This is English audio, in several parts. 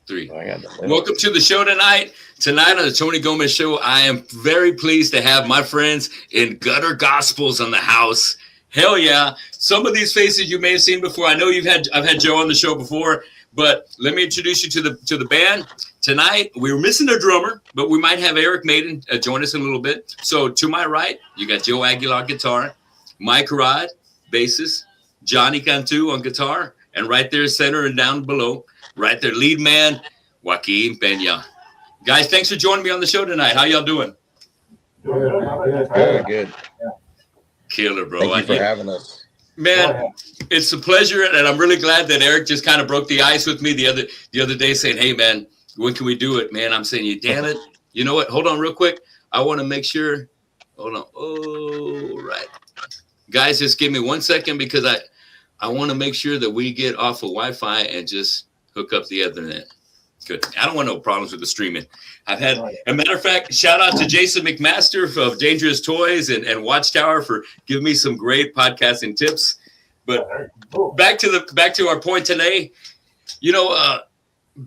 Three. Welcome to the show tonight. Tonight on the Tony Gomez Show, I am very pleased to have my friends in Gutter Gospels on the house. Hell yeah! Some of these faces you may have seen before. I know I've had Joe on the show before, but let me introduce you to the band tonight. We were missing a drummer, but we might have Eric Maiden join us in a little bit. So to my right, you got Joe Aguilar guitar, Mike Rod bassist, Johnny Cantu on guitar, and right there center and down below. Right there, lead man, Joaquin Pena. Guys, thanks for joining me on the show tonight. How y'all doing? Good. Killer, bro. Thank you for having us. Man, it's a pleasure, and I'm really glad that Eric just kind of broke the ice with me the other day saying, hey, man, when can we do it? Man, I'm saying, you damn it. You know what? Hold on real quick. I want to make sure. Hold on. Oh, right. Guys, just give me 1 second because I want to make sure that we get off of Wi-Fi and just hook up the Ethernet. Good. I don't want no problems with the streaming. I've had, a matter of fact, shout out to Jason McMaster of Dangerous Toys and Watchtower for giving me some great podcasting tips. But back to our point today. You know,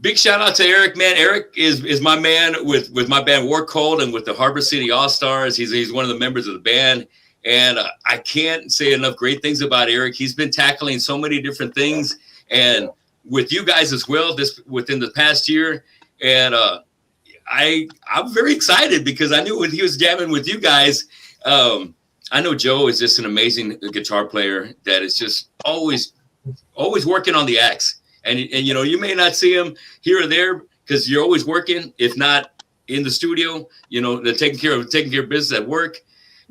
big shout out to Eric, man. Eric is my man with my band War Cold and with the Harbor City All Stars. He's one of the members of the band. And I can't say enough great things about Eric. He's been tackling so many different things, and with you guys as well, this within the past year. And I'm very excited because I knew when he was jamming with you guys, I know Joe is just an amazing guitar player that is just always working on the axe. And you know, you may not see him here or there because you're always working, if not in the studio, you know, taking care of business at work.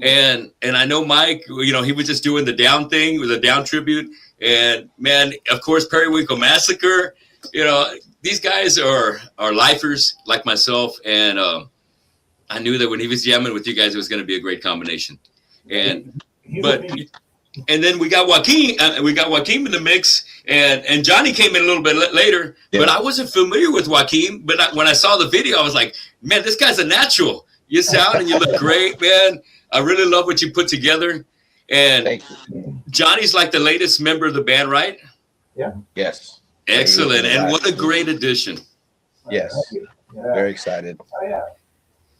And I know Mike, you know, he was just doing the down thing with the down tribute. And man, of course, Periwinkle Massacre, you know, these guys are lifers like myself. And I knew that when he was jamming with you guys, it was going to be a great combination. And then we got Joaquin in the mix, and Johnny came in a little bit later, but I wasn't familiar with Joaquin. But when I saw the video, I was like, man, this guy's a natural. You sound and you look great, man. I really love what you put together. And Johnny's like the latest member of the band, right? Yeah. Yes. Excellent. And what a great addition. Yes. Very excited.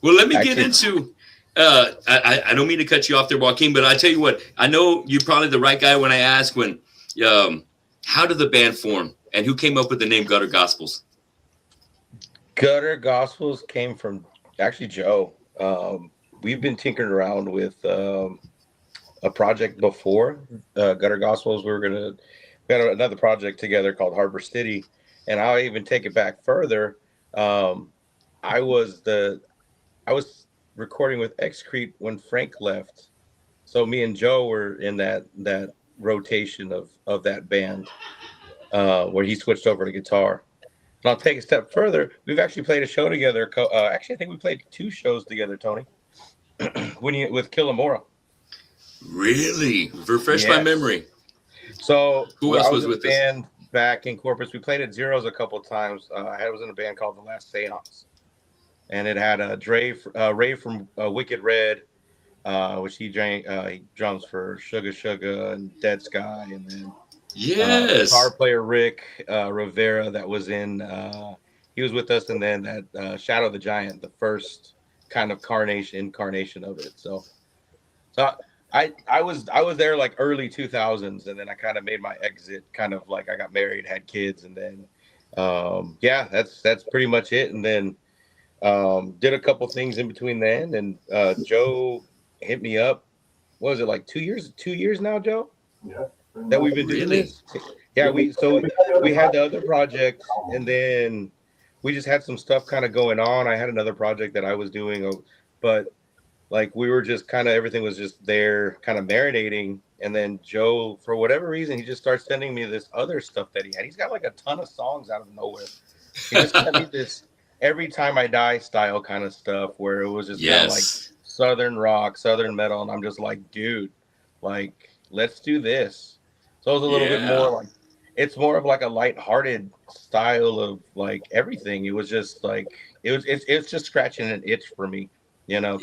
Well, let me get into I don't mean to cut you off there, Joaquin, but I tell you what, I know you're probably the right guy when I ask how did the band form and who came up with the name Gutter Gospels? Gutter Gospels came from actually Joe. We've been tinkering around with a project before Gutter Gospels. We got another project together called Harbor City, and I'll even take it back further. I was recording with Excrete when Frank left, so me and Joe were in that rotation of that band where he switched over to guitar. And I'll take a step further. We've actually played a show together. Actually, I think we played 2 shows together, Tony. With Killamora. Really? Refresh my memory. So who else was with this band back in Corpus? We played at Zeros a couple of times. I was in a band called The Last Seance, and it had Ray from Wicked Red, which he drums for Sugar Sugar and Dead Sky, and then guitar player Rick Rivera that was in. He was with us, and then that Shadow the Giant, the first kind of incarnation of it. So I was there like early 2000s, and then I kind of made my exit, kind of like I got married, had kids, and then that's pretty much it. And then did a couple things in between then, and Joe hit me up. What was it, like 2 years now, Joe? Yeah. That we've been doing this. Yeah, we had the other project, and then we just had some stuff kind of going on. I had another project that I was doing, but like we were just kind of, everything was just there kind of marinating. And then Joe, for whatever reason, he just starts sending me this other stuff that he had. He's got like a ton of songs out of nowhere. He just sent me this Every Time I Die style kind of stuff where it was just kind of like Southern rock, Southern metal. And I'm just like, dude, like, let's do this. So it was a little bit more like, it's more of like a lighthearted style of like everything. It was just like, it's just scratching an itch for me, you know?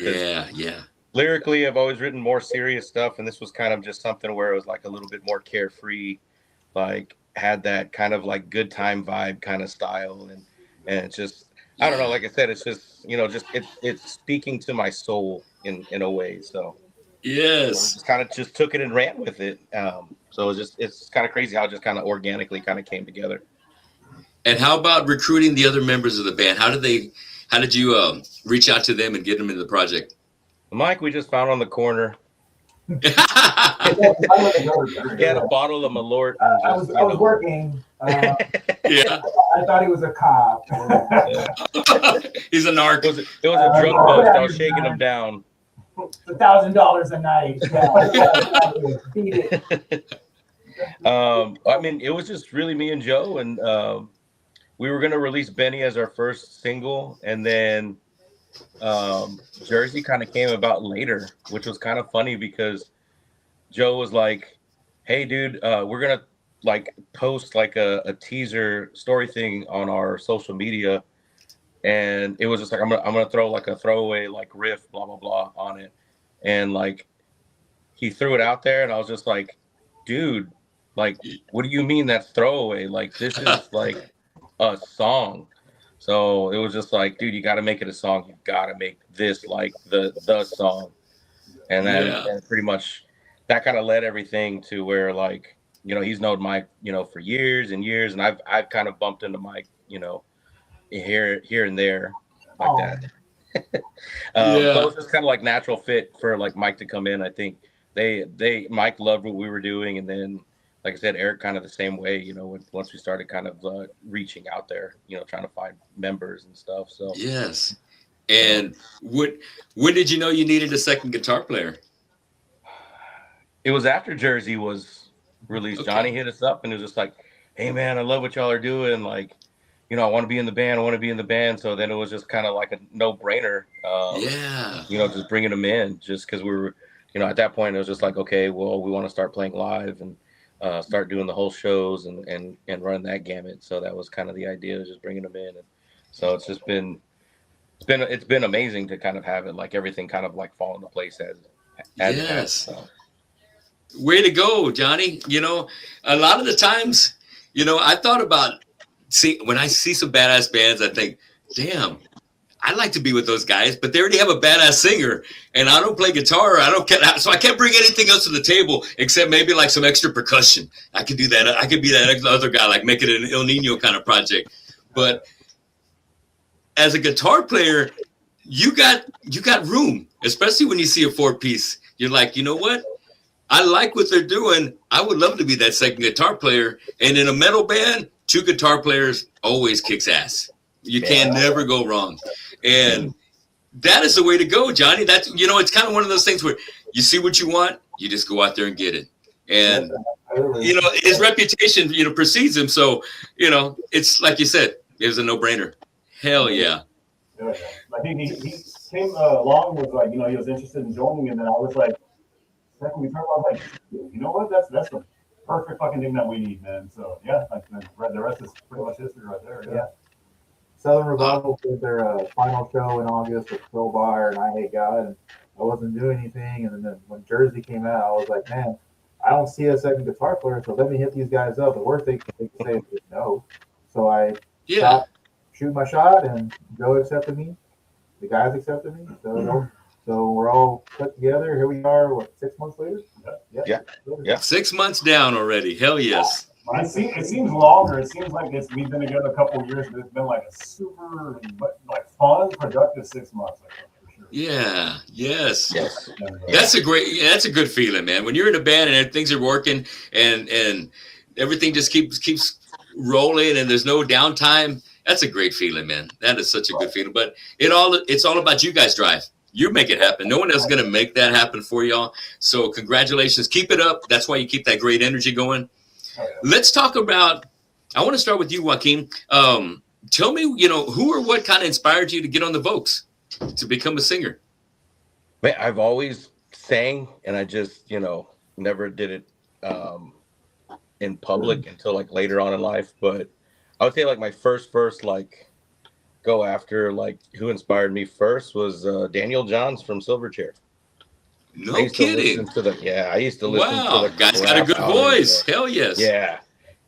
Lyrically, I've always written more serious stuff, and this was kind of just something where it was like a little bit more carefree, like had that kind of like good time vibe kind of style. and it's just I don't know. Like I said, it's just just it's speaking to my soul in a way. So Yes. just kind of just took it and ran with it. So it's kind of crazy how it just kind of organically kind of came together. And how about recruiting the other members of the band? How did you reach out to them and get them into the project? Mike, we just found on the corner. He had a bottle of Malort. I was working. Yeah. I thought he was a cop. He's a narc. It was a drunk bust. I was shaking him down. $1,000 a night. Beat it. I mean, it was just really me and Joe, and we were gonna release Benny as our first single, and then Jersey kind of came about later, which was kind of funny because Joe was like, "Hey, dude, we're gonna like post like a teaser story thing on our social media," and it was just like I'm gonna throw like a throwaway like riff, blah blah blah, on it, and like he threw it out there, and I was just like, "Dude, like, what do you mean that's throwaway? Like, this is like a song." So it was just like, dude, you got to make it a song. You got to make this like the song. And then and pretty much that kind of led everything to where like, he's known Mike, for years and years. And I've kind of bumped into Mike, here and there like that. So it was just kind of like natural fit for like Mike to come in. I think Mike loved what we were doing. And then, like I said, Eric kind of the same way, once we started kind of reaching out there, trying to find members and stuff. So yes. And when did you know you needed a second guitar player? It was after Jersey was released. Okay. Johnny hit us up and it was just like, "Hey man, I love what y'all are doing. Like, I want to be in the band. So then it was just kind of like a no brainer. Just bringing them in just because we were, at that point it was just like, okay, well, we want to start playing live and start doing the whole shows and run that gamut. So that was kind of the idea, of just bringing them in. And so it's just been amazing to kind of have it like everything kind of like fall into place as it has. So. Way to go, Johnny. A lot of the times, I thought about when I see some badass bands, I think, damn, I'd like to be with those guys, but they already have a badass singer, and I don't play guitar. So I can't bring anything else to the table except maybe like some extra percussion. I could do that. I could be that other guy, like make it an El Nino kind of project. But as a guitar player, you got room, especially when you see a 4-piece. You're like, you know what? I like what they're doing. I would love to be that second guitar player. And in a metal band, 2 guitar players always kicks ass. You can never go wrong. And that is the way to go, Johnny. That's, it's kind of one of those things where you see what you want, you just go out there and get it. And, his reputation, precedes him. So, it's like you said, it was a no-brainer. Hell yeah. I think he came along with like, he was interested in joining, and then I was like, second guitar, I was like, you know what? That's the perfect fucking thing that we need, man. So yeah, like the rest is pretty much history right there. Yeah. Southern Revival did their final show in August with Crowbar and I Hate God, and I wasn't doing anything. And then when Jersey came out, I was like, man, I don't see a second guitar player, so let me hit these guys up. The worst they can say is no. So I stopped shooting my shot, and Joe accepted me. The guys accepted me. So we're all put together. Here we are, 6 months later? Yeah. 6 months down already. Hell yes. It seems longer. It seems like we've been together a couple of years, but it's been like a super fun, productive 6 months. For sure. Yeah. Yes. That's a good feeling, man. When you're in a band and things are working and everything just keeps rolling and there's no downtime. That's a great feeling, man. That is such a good feeling. But it's all about you guys' drive. You make it happen. No one else is going to make that happen for y'all. So congratulations. Keep it up. That's why you keep that great energy going. Let's talk about, I want to start with you, Joaquin. Tell me, who or what kind of inspired you to get on the Vokes, to become a singer? Man, I've always sang, and I just, never did it in public until like later on in life. But I would say like my first like go after, like who inspired me first was Daniel Johns from Silverchair. No kidding. I used to listen to the Guys got a good voice. Hell yes. Yeah.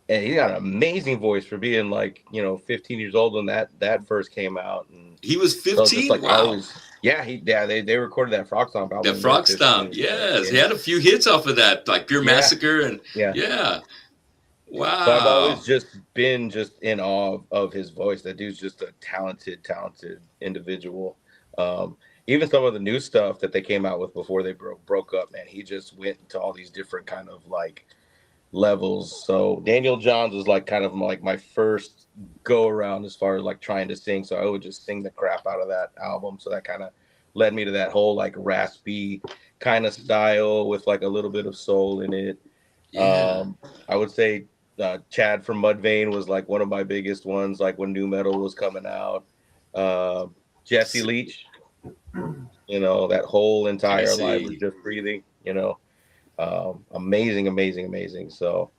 and he got an amazing voice for being like 15 years old when that first came out. And He was so just 15. like Wow. always, they recorded that Frog Stomp album. The when Frog they were Stomp, 15. yes. He had a few hits off of that, like Pure Yeah. Massacre and Yeah. yeah. Wow. So I've always just been in awe of his voice. That dude's just a talented individual. Even some of the new stuff that they came out with before they broke up, man, he just went into all these different kind of like levels. So Daniel Johns was like kind of like my first go around as far as like trying to sing. So I would just sing the crap out of that album. So that kind of led me to that whole like raspy kind of style with like a little bit of soul in it. Yeah. I would say Chad from Mudvayne was like one of my biggest ones, like when new metal was coming out. Jesse Leach, that whole entire Jesse. Live with Just Breathing, amazing. So,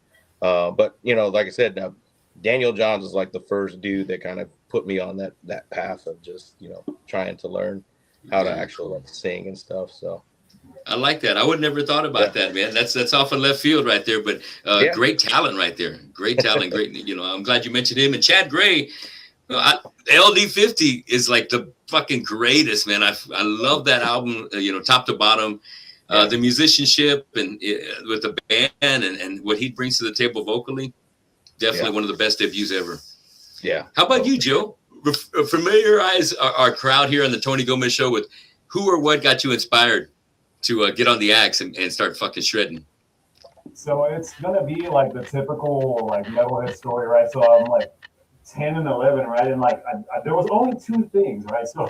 but like I said, Daniel Johns is like the first dude that kind of put me on that path of just trying to learn how to actually like sing and stuff. So. I like that. I would never thought about that, man. That's off in left field right there, but great talent right there. Great talent. Great. I'm glad you mentioned him. And Chad Gray, LD50 is like the fucking greatest, man. I love that album, top to bottom. The musicianship and with the band and what he brings to the table vocally, definitely one of the best debuts ever. Yeah. How about you, Joe? Familiarize our crowd here on the Tony Gomez Show with who or what got you inspired to get on the axe and start fucking shredding. So it's gonna be like the typical like metalhead story, right? So I'm like 10 and 11, right? And like there was only two things, right? So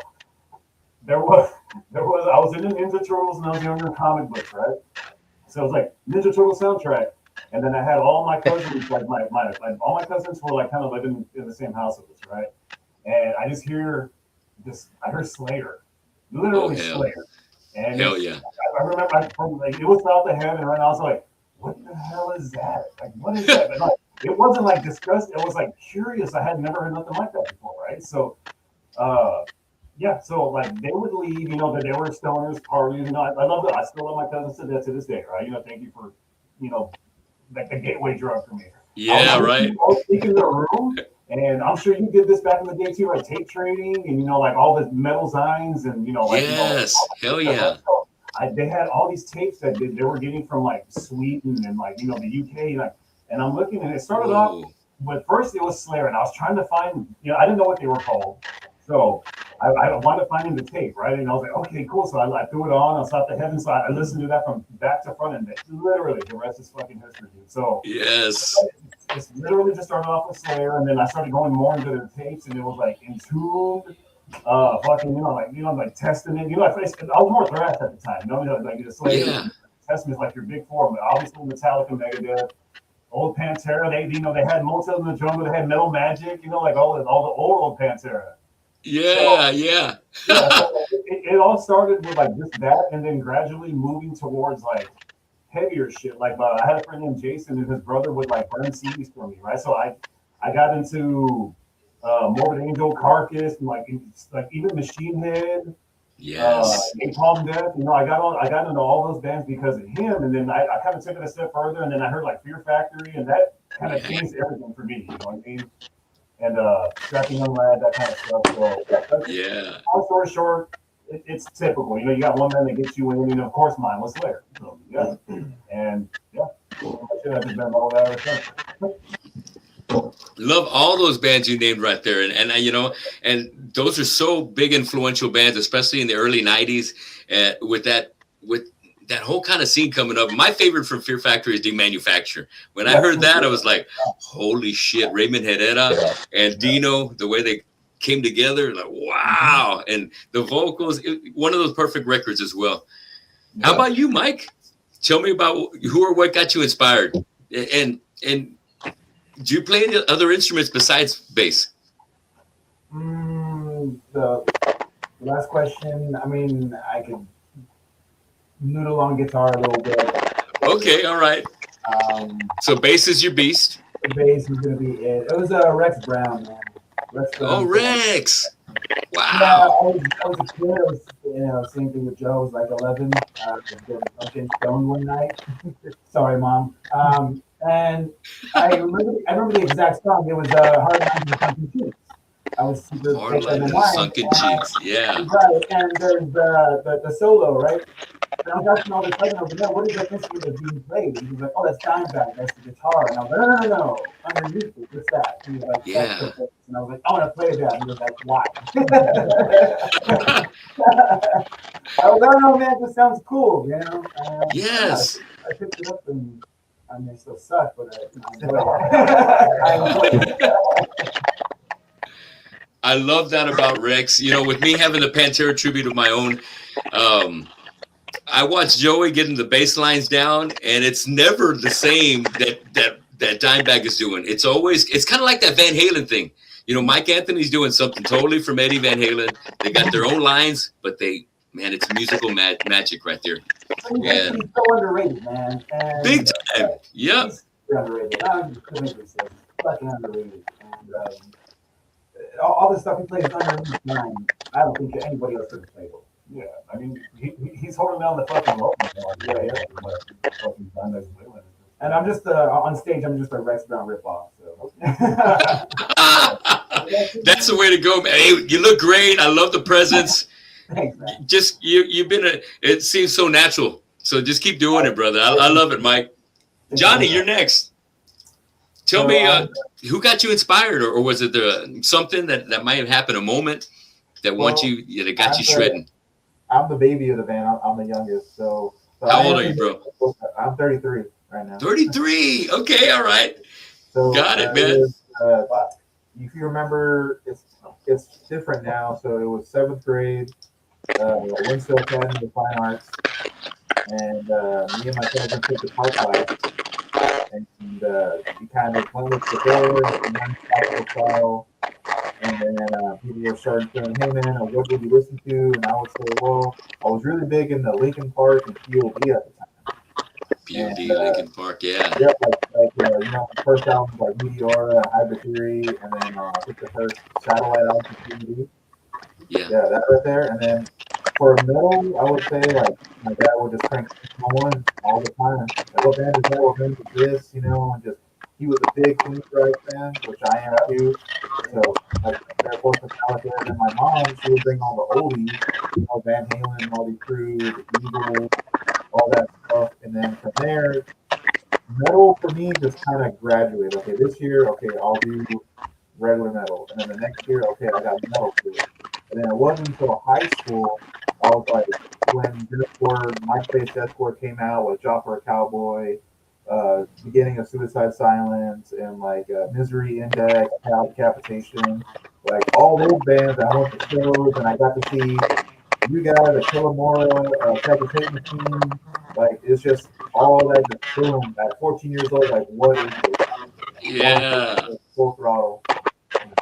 there was I was into Ninja Turtles and I was into comic books, right? So it was like Ninja Turtle soundtrack, and then I had all my cousins, like my all my cousins were like kind of living in the same house with us, right? And I just heard Slayer, literally Slayer. And hell yeah! I remember it was South of Heaven, right? And I was like, "What the hell is that? Like, what is that?" And like, it wasn't like disgusting. It was like curious. I had never heard nothing like that before, right? So, so like they would leave, that they were stoners, parties. I love it. I still love my cousins to this day, right? Thank you for, like the gateway drug for me. Yeah, right. I was in the room. And I'm sure you did this back in the day too, like tape trading and like all the metal zines and hell yeah. So they had all these tapes that they were getting from like Sweden and like the UK, and I'm looking and it started off with first it was Slayer and I was trying to find I didn't know what they were called, so I wanted to find the tape, right? And I was like, okay, cool. So I threw it on. I saw the heaven, so I listened to that from back to front, and literally the rest is fucking history. So yes. It's literally just started off with Slayer, and then I started going more into their tapes, and it was like Entombed, like Testament. I was more thrash at the time. Like the Slayer, Testament is like your big four, but obviously Metallica, Megadeth, old Pantera. They had most of them in the jungle. They had Metal Magic. Like all the old Pantera. Yeah. So it all started with like just that, and then gradually moving towards like heavier shit. Like I had a friend named Jason, and his brother would like burn CDs for me, right? So I got into Morbid Angel, Carcass, and like even Machine Head, Napalm Death. I got into all those bands because of him, and then I kind of took it a step further, and then I heard like Fear Factory, and that kind of changed everything for me. You know what I mean? And Strapping Young Lad, that kind of stuff. So long story short, it's typical. You got one man that gets you in, of course mine was Slayer. So and I've been all that ever since. Love all those bands you named right there, and and those are so big influential bands, especially in the early '90s, with that whole kind of scene coming up. My favorite from Fear Factory is Demanufacture. When I heard that, I was like, holy shit, Raymond Herrera and Dino, the way they came together, like, wow. And the vocals, one of those perfect records as well. How about you, Mike? Tell me about who or what got you inspired. And do you play any other instruments besides bass? The last question, I could noodle on guitar a little bit. Okay, all right. So bass is your beast. The bass is going to be it. It was Rex Brown, man. Rex Brown. Oh, Rex. Wow. Yeah, I was a kid. I was, same thing with Joe. I was like 11. I was getting fucking stoned one night. Sorry, Mom. And I remember the exact song. It was Hard Lines and Sunken Cheeks. I was super Hard sick of Life the and line. Sunken Cheeks. Yeah. Right, and there's the solo, right? And I was asking all the cousin over there, what is that instrument that's being played? And he was like, oh, that's Dimebag, that's the guitar. And I was like, no, underneath it, what's that? And he was like, Yeah. that's the and I was like, I want to play that. And he was like, why? I was like, I don't know, man, this sounds cool, you know? Yes. I picked it up and I mean, it still sucked, but I enjoyed it. I love that about Rex. You know, with me having the Pantera tribute of my own, I watch Joey getting the bass lines down, and it's never the same that Dimebag is doing. It's kind of like that Van Halen thing. You know, Mike Anthony's doing something totally from Eddie Van Halen. They got their own lines, but it's musical magic right there. Yeah. He's so underrated, man. And big time. Yep. He's underrated. Fucking underrated. And all the stuff he plays underneath mine, I don't think anybody else could play it. Yeah, I mean, he's holding down the fucking rope. And I'm just on stage. I'm just a Rex Brown ripoff. So that's the way to go, man. Hey, you look great. I love the presence. Thanks, man. Just you've been it seems so natural. So just keep doing it, brother. I love it, Mike. Johnny, you're next. Tell me, who got you inspired, or was it something that might have happened, a moment that that got you shredding? I'm the baby of the band. I'm the youngest. So how old are you, bro? I'm 33 right now. 33. Okay, all right. So, got it, man. If you remember, it's different now. So it was 7th grade, Winsfield Academy of Fine Arts, and me and my cousin took the part class, and we kind of went with the doors and then classical style. And then people were starting saying, hey man, what did you listen to? And I would say, well, I was really big into Linkin Park and POD at the time. POD, Linkin Park, yeah. Yeah, the first album was like Meteora, Hybrid Theory, and then I think the first Satellite album from POD. Yeah, that right there. And then for metal, I would say like my dad would just crank one all the time. Like, what band is that? What band is this? You know, and just he was a big Queensryche fan, which I am too. So like Air Force Metallica, and then my mom, she would bring all the oldies, you know, Van Halen, all these Crew, the Eagles, all that stuff. And then from there, metal for me just kind of graduated. Okay, this year, okay, I'll do regular metal, and then the next year, okay, I got metal too. And then it wasn't until high school, I was like, when MySpace Deathcore came out with Job for a Cowboy, beginning of Suicide Silence, and like Misery Index, Capitation, like all those bands. I went to shows and I got to see you guys, the Killamora, Capitation Machine. Like it's just all that just boom. At 14 years old, like what is this? Yeah. Full throttle. And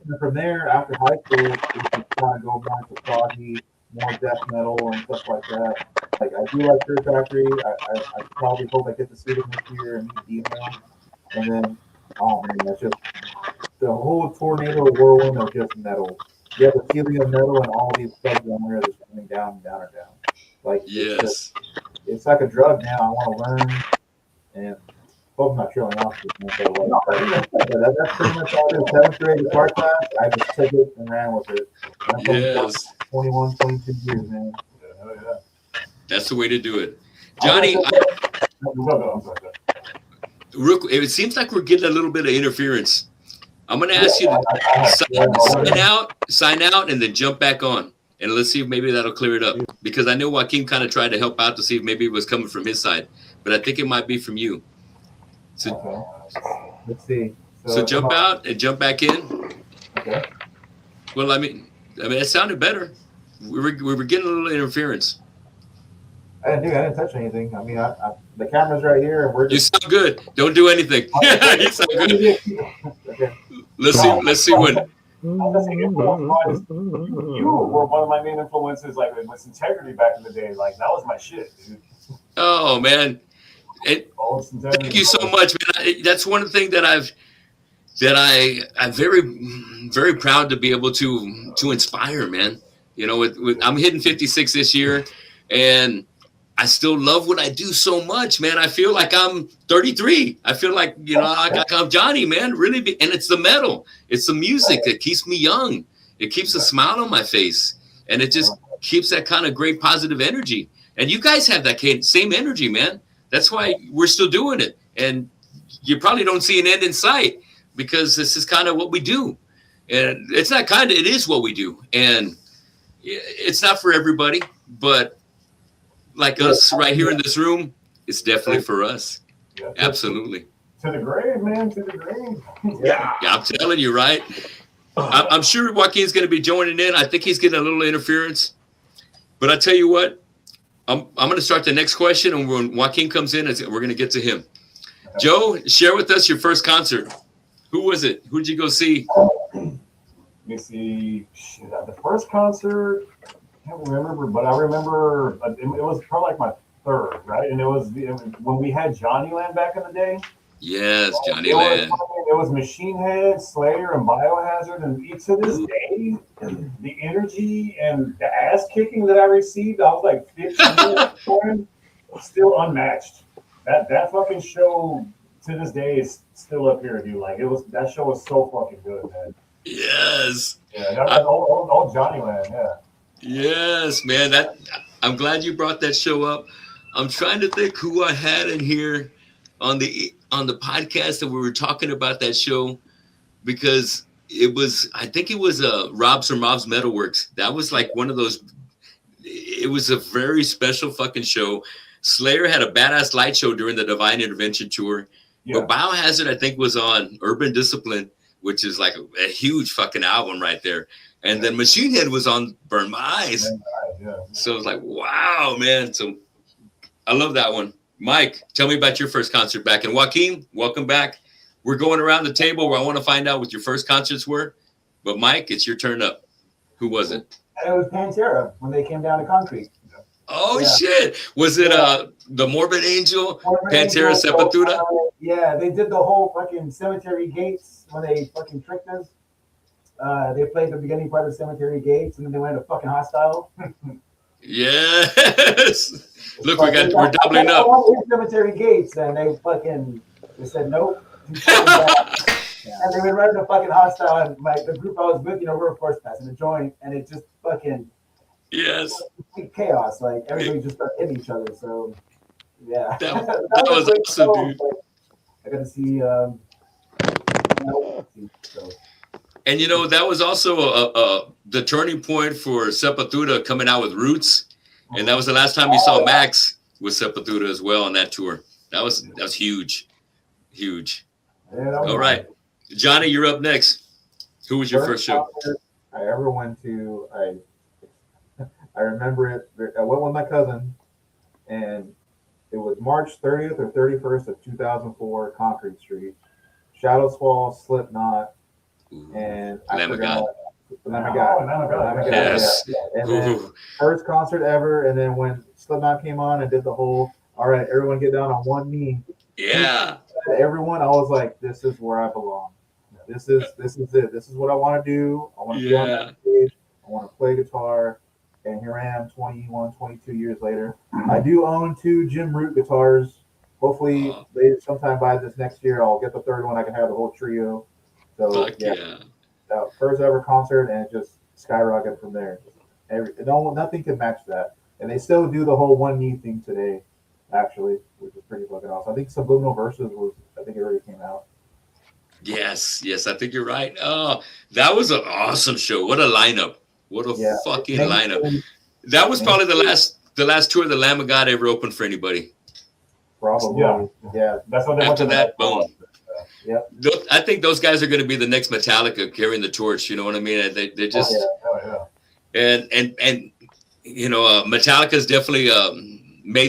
then from there, after high school, we just kind of go more into proggy, more death metal and stuff like that. Like I do like Fear Factory. I probably hope I get to see them this year and meet Dino. And then, oh man, that's just the whole tornado whirlwind of just metal. You have the helium metal and all these subgenres just coming down and down and down. Like yes, it's like a drug now. I want to learn, and hope I'm not trailing off this. So, that's pretty much all it is. 7th grade guitar class. I just took it and ran with it. Yes. 21, 22 years, man. Yeah. That's the way to do it. Johnny, it seems like we're getting a little bit of interference. I'm going to ask you to sign out, and then jump back on. And let's see if maybe that'll clear it up. Because I know Joaquin kind of tried to help out to see if maybe it was coming from his side. But I think it might be from you. So, let's see. So jump out and jump back in. Okay. Well, I mean, it sounded better. We were getting a little interference. I didn't touch anything. I mean, the camera's right here, and we're just. You sound good. Don't do anything. You sound good. Okay. Let's see when. You were one of my main influences, like with Integrity back in the day. Like that was my shit, dude. Oh man, thank you so much, man. That's one thing that I'm very proud to be able to inspire, man. You know, I'm hitting 56 this year, and I still love what I do so much, man. I feel like I'm 33. I feel like, I'm Johnny, man. Really, and it's the metal. It's the music that keeps me young. It keeps a smile on my face, and it just keeps that kind of great positive energy. And you guys have that same energy, man. That's why we're still doing it. And you probably don't see an end in sight because this is kind of what we do. And it's not kind of, it is what we do. And it's not for everybody, but like us right here in this room, it's definitely for us. Yeah. Absolutely. To the grave, man. To the grave. Yeah. Yeah, I'm telling you, right? I'm sure Joaquin's going to be joining in. I think he's getting a little interference. But I tell you what, I'm going to start the next question. And when Joaquin comes in, we're going to get to him. Joe, share with us your first concert. Who was it? Who did you go see? Let me see. Shit, the first concert, I can't remember, but I remember it was probably like my third, right? And it was when we had Johnnyland back in the day. Yes, Johnnyland. It was Machine Head, Slayer, and Biohazard. And to this day, the energy and the ass kicking that I received, I was like 15 years old, still unmatched. That fucking show to this day is still up here, dude. Like that show was so fucking good, man. Yes. Yeah, that was all Johnnyland, yeah. Yes, man. I'm glad you brought that show up. I'm trying to think who I had in here on the podcast that we were talking about that show, because I think it was Rob's or Mob's Metalworks. That was like one of those. It was a very special fucking show. Slayer had a badass light show during the Divine Intervention tour. Yeah. But Biohazard, I think, was on Urban Discipline, which is like a huge fucking album right there. And then Machine Head was on Burn My Eyes. Yeah. So it was like, wow, man. So I love that one. Mike, tell me about your first concert back. And Joaquin, welcome back. We're going around the table where I want to find out what your first concerts were. But Mike, it's your turn up. Who was it? And it was Pantera when they came down to Concrete. Oh, Yeah. shit. Was it the Morbid Angel, Pantera, Sepultura? Yeah, they did the whole fucking Cemetery Gates when they fucking tricked us. They played the beginning part of Cemetery Gates, and then they went to fucking Hostile. Yes. Look, we're doubling up. Cemetery Gates, and they said nope. And they went right to fucking Hostile, and the group I was with, we were of course passing the joint, and it just fucking Yes. chaos. Like everybody just started hitting each other. So yeah, That was a great awesome, show, dude. but I got to see. So. And that was also the turning point for Sepultura coming out with Roots, and that was the last time you saw Max with Sepultura as well on that tour. That was huge. Yeah, All right, Johnny, you're up next. Who was your first show? concert I ever went to, I remember it. I went with my cousin, and it was March 30th or 31st of 2004, Concrete Street. Shadows Fall, Slipknot, and I Lamb of forgot. God. Lamb of God. Lamb of God. Yes. Yeah. And then Ooh. first concert ever, and then when Slipknot came on and did the whole, all right, everyone get down on one knee. Yeah. Everyone, I was like, this is where I belong. This is it. This is what I want to do. I want to be on Yeah. that stage. I want to play guitar. And here I am 21, 22 years later. I do own 2 Jim Root guitars. Hopefully, later, sometime by this next year, I'll get the third one. I can have the whole trio. So, Fuck yeah. First ever concert, and it just skyrocketed from there. Nothing can match that. And they still do the whole one knee thing today, actually, which is pretty fucking awesome. I think Subliminal Verses it already came out. Yes, I think you're right. Oh, that was an awesome show. What a lineup. What a fucking lineup. That was probably the last tour the Lamb of God ever opened for anybody. Probably. Yeah. That's what they After went to that, boom. Yep. I think those guys are going to be the next Metallica carrying the torch. You know what I mean? They just and Metallica's definitely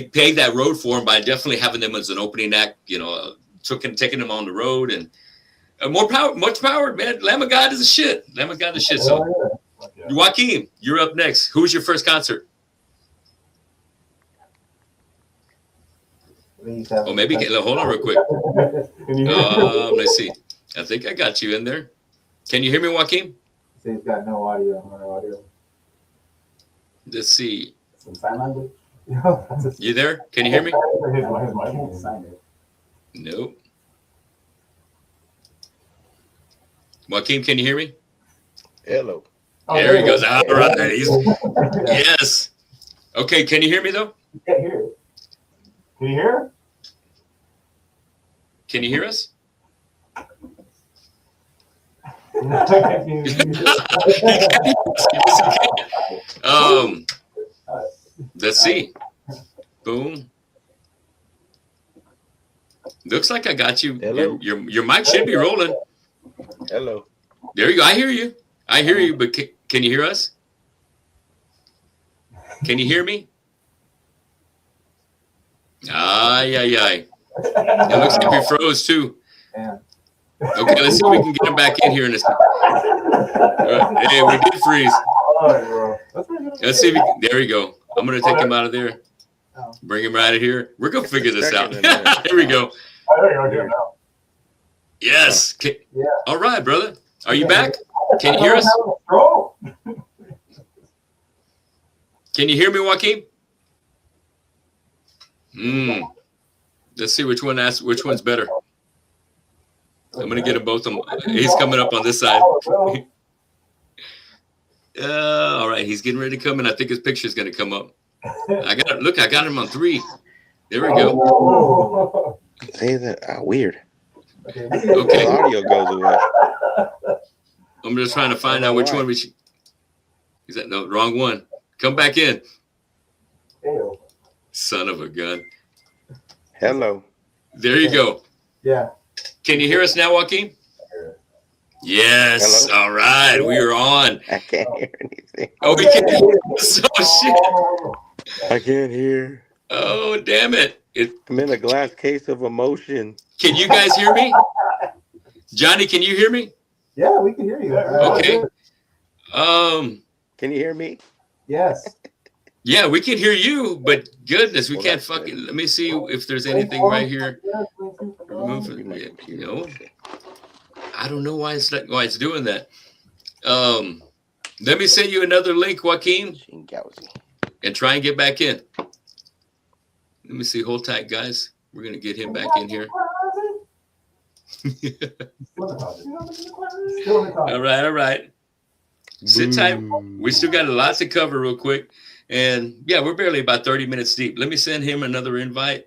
paved that road for them by definitely having them as an opening act. Taking them on the road and much power, man. Lamb of God is a shit. Lamb of God is shit. So, Joaquin, you're up next. Who was your first concert? Oh, maybe hold on real quick. Let's see. I think I got you in there. Can you hear me, Joaquin? He's got no audio. Let's see. Some sign language. That's a- You there? Can you hear me? His I mic. can't sign it. Nope. Joaquin, can you hear me? Hello. Oh, There he you goes. go. All right. Yes. Okay. Can you hear me though? Can't hear it. Can you hear? Can you hear us? Let's see. Boom. Looks like I got you. Hello. Your mic should be rolling. Hello. There you go. I hear you. I hear you, but can you hear us? Can you hear me? Ay, ay, ay. It looks like we froze too. Yeah. Okay, let's see if we can get him back in here in a second. Hey, we did freeze. Let's see if we can, there we go. I'm going to take him out of there. Bring him right here. We're going to figure this out. Here we go. Oh, there you go. Good now. Yes. Yeah. All right, brother. Are you back? Can you hear us? Oh, Can you hear me, Joaquin? Let's see which one's better. I'm gonna get them both. He's coming up on this side. All right, he's getting ready to come in. I think his picture's gonna come up. I got him on 3. There we go. Oh. Say that. Weird. Okay. Okay. The audio goes away. I'm just trying to find out which one we should. Is that no wrong one? Come back in. Ew. Son of a gun. Hello. There you go. Yeah. Can you hear us now, Joaquin? Yes. Hello? All right. We are on. I can't hear anything. Oh, we can hear us. Oh, shit. I can't hear. Oh, damn it. I'm in a glass case of emotion. Can you guys hear me? Johnny, can you hear me? Yeah, we can hear you. Okay. Can you hear me? Yes. Yeah, we can hear you, but goodness, we can't fucking. Let me see if there's anything right here. Remove it. Yeah, you know, I don't know why it's doing that. Let me send you another link, Joaquin, and try and get back in. Let me see. Hold tight, guys. We're gonna get him back in here. All right. Sit tight. We still got a lot to cover real quick. And yeah, we're barely about 30 minutes deep. Let me send him another invite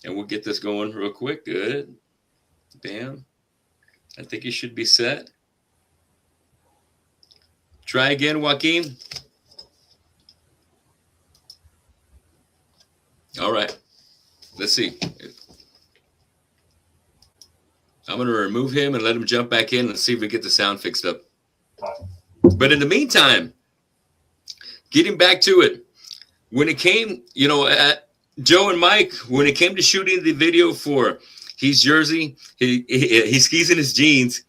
and we'll get this going real quick. Good. Bam. I think he should be set. Try again, Joaquin. All right. Let's see. I'm going to remove him and let him jump back in and see if we get the sound fixed up. But in the meantime, getting back to it, when it came, Joe and Mike, when it came to shooting the video for He's Jersey, he skis in his jeans,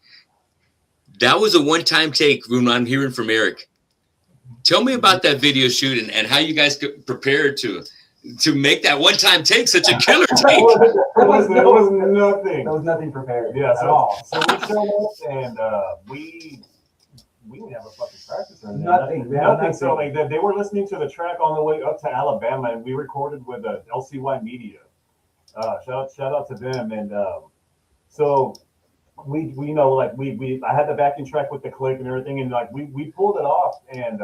that was a one-time take when I'm hearing from Eric. Tell me about that video shoot and how you guys prepared to make that one-time take such a killer take. There was nothing. There was nothing prepared. Yeah, at all. So we showed up and we didn't have a fucking practice or Nothing. Nothing. So like they were listening to the track on the way up to Alabama, and we recorded with LCY Media. Shout out to them. And so we I had the backing track with the click and everything, and like we pulled it off, and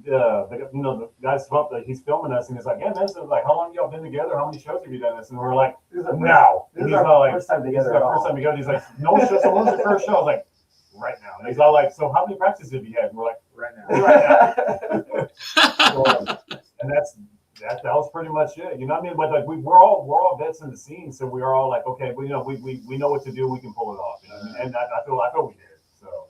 the guy's he's filming us, and he's like, yeah, man, so like, how long y'all been together? How many shows have you done this? And we're like, now. This is He's our all like, first time this is together. our first time together. He's like, no show. So when's the first show? I was like, right now. And he's all like, so how many practices have you had? And we're like, Right now. right now. And that was pretty much it. You know what I mean? But like we're all vets in the scene, so we are all like, okay, we know what to do. We can pull it off. You know what I mean? And I feel we did. So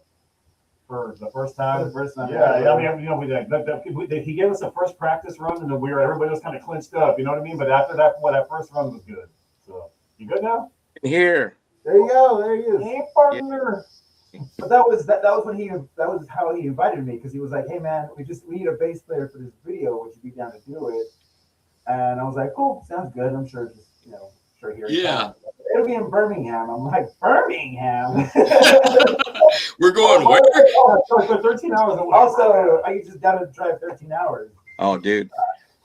for the first time, yeah. I mean, he gave us a first practice run, and then everybody was kind of clinched up. You know what I mean? But after that, that first run was good. So you good now? Here. There you go. There he is. Hey, partner. But that was how he invited me, because he was like, hey man, we need a bass player for this video, would you be down to do it? And I was like, cool, sounds good. I'm sure here. Yeah. It'll be in Birmingham. I'm like, Birmingham. We're going where? So 13 hours away. Also, I just got to drive 13 hours Oh, dude.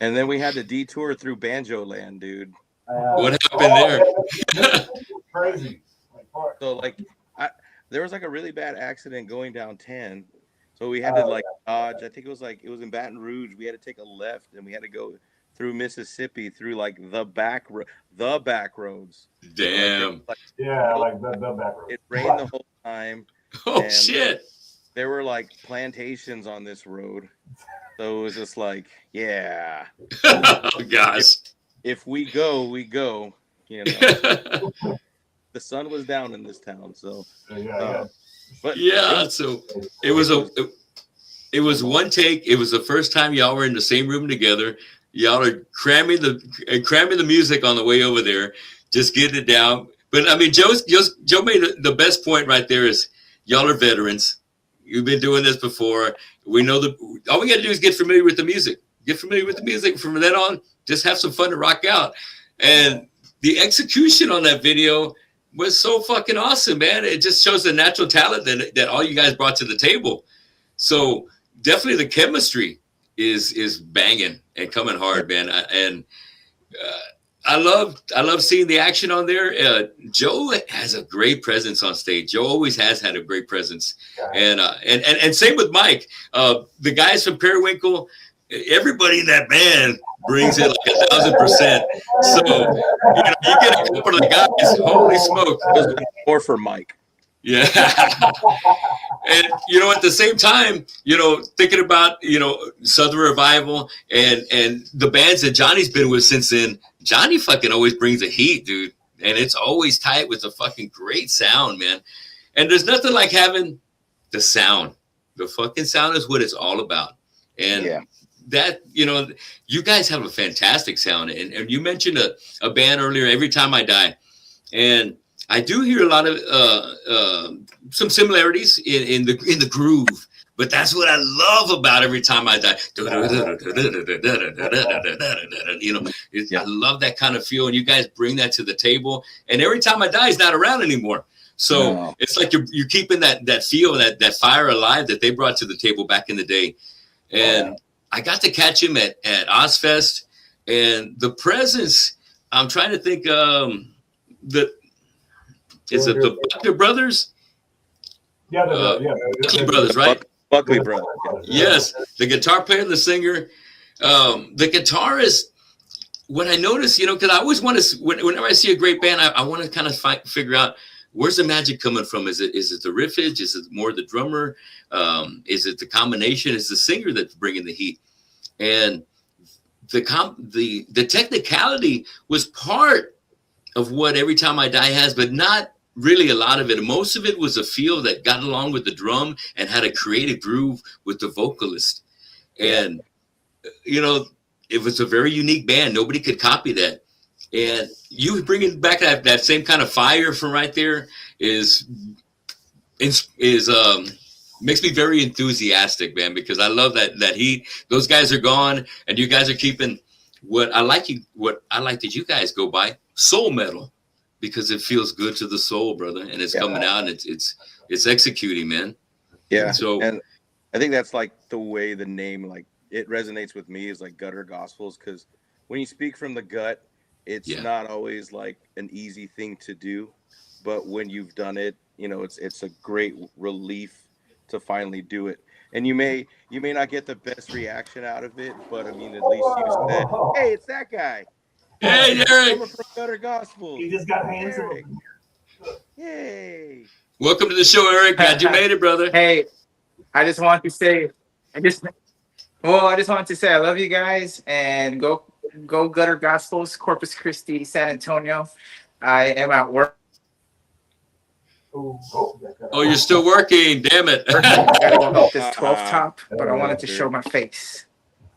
And then we had the detour through Banjo Land, dude. What happened there? Crazy. Like, fuck. So like, there was like a really bad accident going down 10. So we had to like dodge. I think it was in Baton Rouge. We had to take a left and we had to go through Mississippi through like the back roads. Damn. Like, Yeah, like the back road. it rained the whole time. Oh And shit. there were like plantations on this road. So it was just like, yeah, Oh gosh. if we go, we go. You know, the sun was down in this town. So, Yeah. but Yeah, so it was one take. It was the first time y'all were in the same room together. Y'all are cramming the music on the way over there, just getting it down. But I mean, Joe made the best point right there is y'all are veterans. You've been doing this before. We know all we got to do is get familiar with the music. Get familiar with the music. From then on, just have some fun to rock out. And the execution on that video was so fucking awesome, man. It just shows the natural talent that all you guys brought to the table. So definitely the chemistry is banging and coming hard, man. I love seeing the action on there. Joe has a great presence on stage. Joe always has had a great presence, and same with Mike. The guys from Periwinkle, everybody in that band brings it like 1,000%. So you get a couple of the guys. Holy smoke! Or for Mike. Yeah. And, at the same time, thinking about, Southern Revival and the bands that Johnny's been with since then, Johnny fucking always brings the heat, dude. And it's always tight with a fucking great sound, man. And there's nothing like having the sound. The fucking sound is what it's all about. And that, you guys have a fantastic sound. And you mentioned a band earlier, Every Time I Die. And I do hear a lot of some similarities in the groove, but that's what I love about Every Time I Die. I love that kind of feel, and you guys bring that to the table. And Every Time I Die is not around anymore, so it's like you're keeping that feel, that fire alive that they brought to the table back in the day. And I got to catch him at Ozfest, and the presence. I'm trying to think. Is it the Buckley Brothers? Yeah, Buckley Brothers, right? Buckley Brothers. Yes, the guitar player and the singer. The guitarist. What I notice, because I always want to. Whenever I see a great band, I want to kind of figure out where's the magic coming from. Is it the riffage? Is it more the drummer? Is it the combination? Is the singer that's bringing the heat? And the technicality was part of what Every Time I Die has, but not really a lot of it. Most of it was a feel that got along with the drum and had a creative groove with the vocalist. And, it was a very unique band. Nobody could copy that. And you bringing back that same kind of fire from right there is makes me very enthusiastic, man, because I love that heat. Those guys are gone, and you guys are keeping what I like that you guys go by soul metal, because it feels good to the soul, brother, and it's coming out and it's executing, man. Yeah. So, and I think that's like the way the name, like, it resonates with me, is like Gutter Gospels, because when you speak from the gut, it's not always like an easy thing to do, but when you've done it, it's a great relief to finally do it. And you may not get the best reaction out of it, but I mean, at least you said, "Hey, it's that guy." Hey, Eric. From Gutter Gospel. He just got handsome. Yay. Welcome to the show, Eric. Glad you made it, brother. Hey, I just want to say, I just wanted to say I love you guys, and go Gutter Gospels, Corpus Christi, San Antonio. I am at work. Oh, you're still working. Damn it. I gotta go help this 12 top, but I wanted to show my face.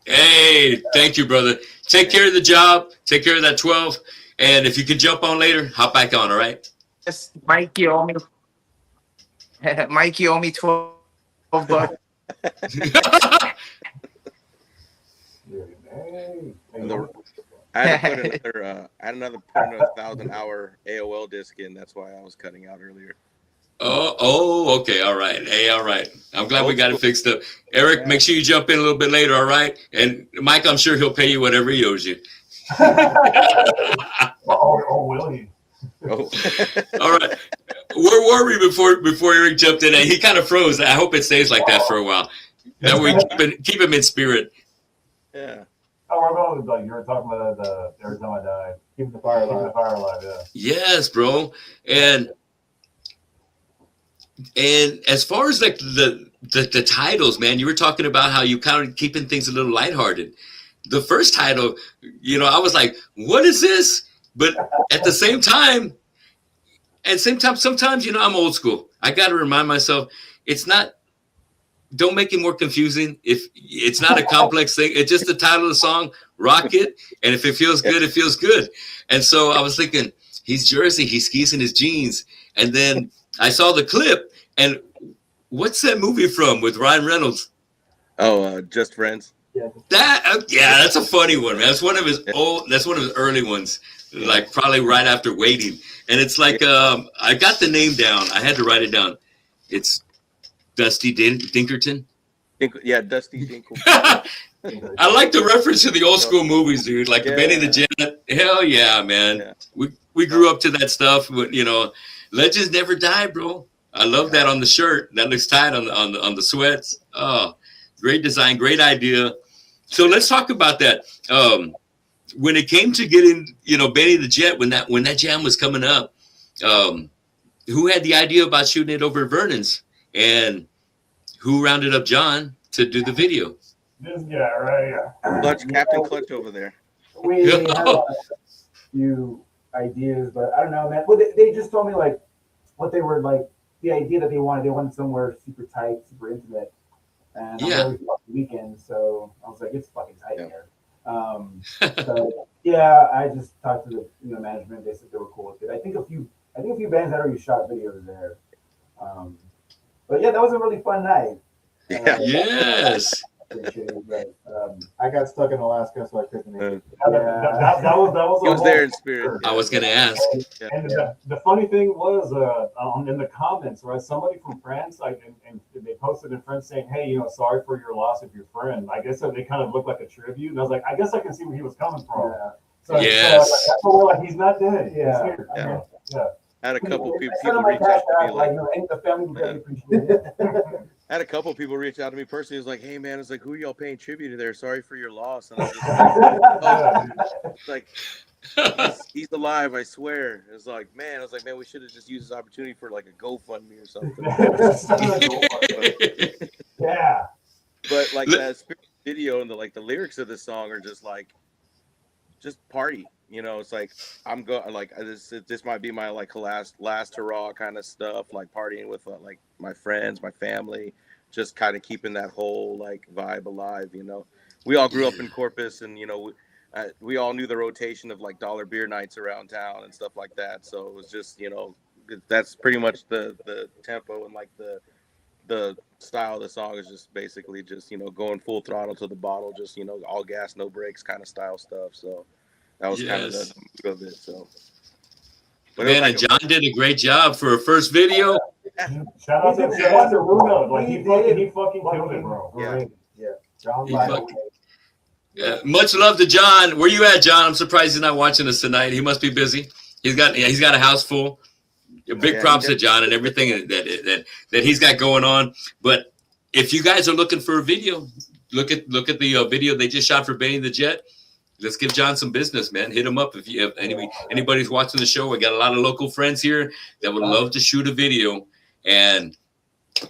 Hey, thank you, brother. Take care of the job. Take care of that 12. And if you can jump on later, hop back on, all right? Yes, Mike, you owe me. Mike, you owe me $12. I had to put another 1,000-hour AOL disc in. That's why I was cutting out earlier. Oh, okay. All right. Hey, all right. I'm glad we got it fixed up. Eric, make sure you jump in a little bit later, all right? And Mike, I'm sure he'll pay you whatever he owes you. Oh, will he? Oh. All right. Where were we before Eric jumped in? He kind of froze. I hope it stays like that for a while. That way keep him in spirit. Yeah. Oh, we're going like you were talking about the Every Time I Die. Keeping the fire Keeping the alive. fire alive, yeah. Yes, bro. And as far as like the titles, man, you were talking about how you kind of keeping things a little lighthearted. The first title, you know, I was like, what is this? But at the same time, sometimes, you know, I'm old school. I got to remind myself, don't make it more confusing. If it's not a complex thing, it's just the title of the song, rock it. And if it feels good, it feels good. And so I was thinking, he's Jersey, he skis in his jeans. And then I saw the clip, and what's that movie from with Ryan Reynolds? Oh, Just Friends. That's a funny one, man. That's one of his early ones, like probably right after Waiting. And it's like, I got the name down. I had to write it down. It's Dusty Dinkerton. Yeah, Dusty Dinkle. I like the reference to the old school movies, dude. Like Benny the Jet. Hell yeah, man. Yeah. We grew up to that stuff. You know, legends never die, bro. I love that on the shirt. That looks tight on the sweats. Oh, great design, great idea. So let's talk about that. When it came to getting, you know, Benny the Jet, when that jam was coming up, who had the idea about shooting it over at Vernon's, and who rounded up John to do the video? This guy, right? Yeah. Clutch, Captain Clutch over there. We had a few ideas, but I don't know, man. Well, they just told me like what they were like, the idea that they wanted somewhere super tight, super intimate. And I'm every fucking weekend, so I was like, it's fucking tight here. So yeah, I just talked to the management. They said they were cool with it. I think a few bands had already shot videos there. But yeah, that was a really fun night. Yeah. Yes. But, I got stuck in Alaska, so I couldn't make it. That was He was there in spirit. I was gonna ask. And the funny thing was, in the comments, right? Somebody from France, and they posted in France saying, "Hey, you know, sorry for your loss of your friend." I guess they kind of looked like a tribute, and I was like, I guess I can see where he was coming from. Yeah. So, Yes. so that's what we're like. He's not dead. Yeah. He's here. Yeah. Yeah. Had a couple I people sent him my reach out cash to me app, like, you know, and the family would really appreciate it. had a couple people reach out to me personally. It was like, hey man, it's like, who y'all paying tribute to there? Sorry for your loss. And I was just like, he's alive, I swear. It's like, man, I was like, man, we should have just used this opportunity for like a GoFundMe or something. Yeah. But like that spirit video and the lyrics of this song are just like, just party. You know, it's like I'm going like this might be my like last hurrah kind of stuff, like partying with like my friends, my family, just kind of keeping that whole like vibe alive. You know, we all grew up in Corpus, and you know, we all knew the rotation of like dollar beer nights around town and stuff like that. So it was just, you know, that's pretty much the tempo and like the style of the song is just basically just, you know, going full throttle to the bottle, just, you know, all gas, no brakes kind of style stuff. So that was kind of the mood of it. So, but Man, and John did a great job for a first video. Shout out to Bruno. Like he fucking killed it, bro. Yeah. John He Lydon. Much love to John. Where you at, John? I'm surprised he's not watching us tonight. He must be busy. He's got a house full. Big props to John and everything that he's got going on. But if you guys are looking for a video, look at the video they just shot for Benny the Jet. Let's give John some business, man. Hit him up if anybody's watching the show. We got a lot of local friends here that would love to shoot a video, and